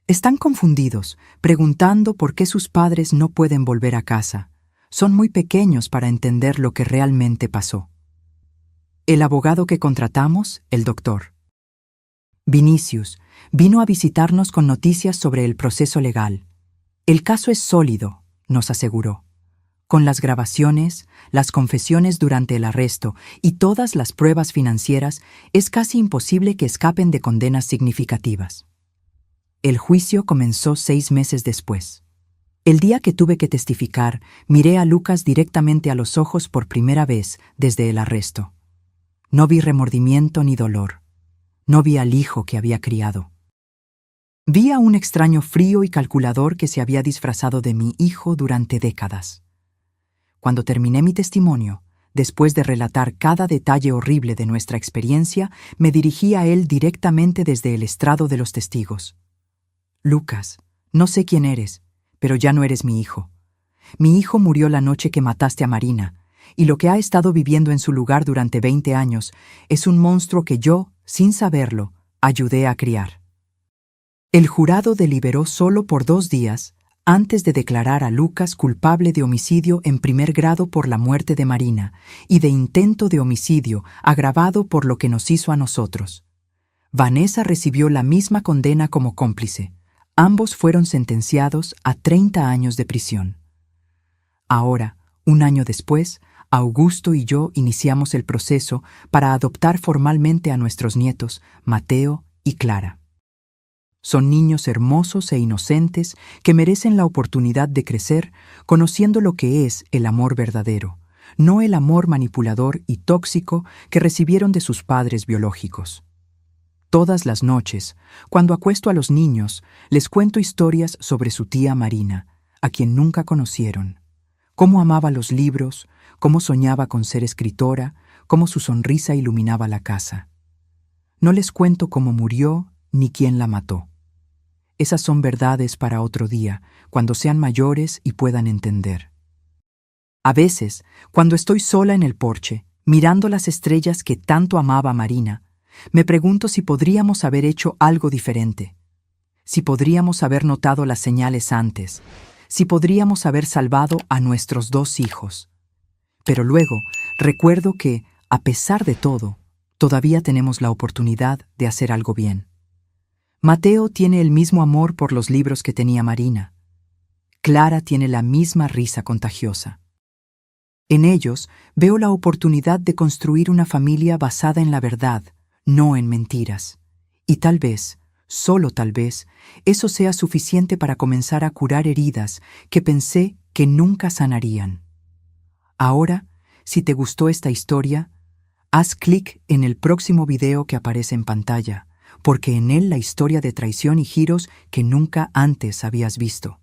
«Están confundidos, preguntando por qué sus padres no pueden volver a casa. Son muy pequeños para entender lo que realmente pasó». El abogado que contratamos, el doctor Vinicius, vino a visitarnos con noticias sobre el proceso legal. «El caso es sólido», nos aseguró. «Con las grabaciones, las confesiones durante el arresto y todas las pruebas financieras, es casi imposible que escapen de condenas significativas». El juicio comenzó 6 meses después. El día que tuve que testificar, miré a Lucas directamente a los ojos por primera vez desde el arresto. No vi remordimiento ni dolor. No vi al hijo que había criado. Vi a un extraño frío y calculador que se había disfrazado de mi hijo durante décadas. Cuando terminé mi testimonio, después de relatar cada detalle horrible de nuestra experiencia, me dirigí a él directamente desde el estrado de los testigos. «Lucas», No sé quién eres, pero ya no eres mi hijo. Mi hijo murió la noche que mataste a Marina, y lo que ha estado viviendo en su lugar durante 20 años es un monstruo que yo, sin saberlo, ayudé a criar. El jurado deliberó solo por 2 días antes de declarar a Lucas culpable de homicidio en primer grado por la muerte de Marina y de intento de homicidio agravado por lo que nos hizo a nosotros. Vanessa recibió la misma condena como cómplice. Ambos fueron sentenciados a 30 años de prisión. Ahora, 1 año después, Augusto y yo iniciamos el proceso para adoptar formalmente a nuestros nietos, Mateo y Clara. Son niños hermosos e inocentes que merecen la oportunidad de crecer conociendo lo que es el amor verdadero, no el amor manipulador y tóxico que recibieron de sus padres biológicos. Todas las noches, cuando acuesto a los niños, les cuento historias sobre su tía Marina, a quien nunca conocieron. Cómo amaba los libros, cómo soñaba con ser escritora, cómo su sonrisa iluminaba la casa. No les cuento cómo murió ni quién la mató. Esas son verdades para otro día, cuando sean mayores y puedan entender. A veces, cuando estoy sola en el porche, mirando las estrellas que tanto amaba Marina, me pregunto si podríamos haber hecho algo diferente, si podríamos haber notado las señales antes, si podríamos haber salvado a nuestros 2 hijos. Pero luego recuerdo que, a pesar de todo, todavía tenemos la oportunidad de hacer algo bien. Mateo tiene el mismo amor por los libros que tenía Marina. Clara tiene la misma risa contagiosa. En ellos veo la oportunidad de construir una familia basada en la verdad, no en mentiras. Y tal vez, solo tal vez, eso sea suficiente para comenzar a curar heridas que pensé que nunca sanarían. Ahora, si te gustó esta historia, haz clic en el próximo video que aparece en pantalla, porque en él la historia de traición y giros que nunca antes habías visto.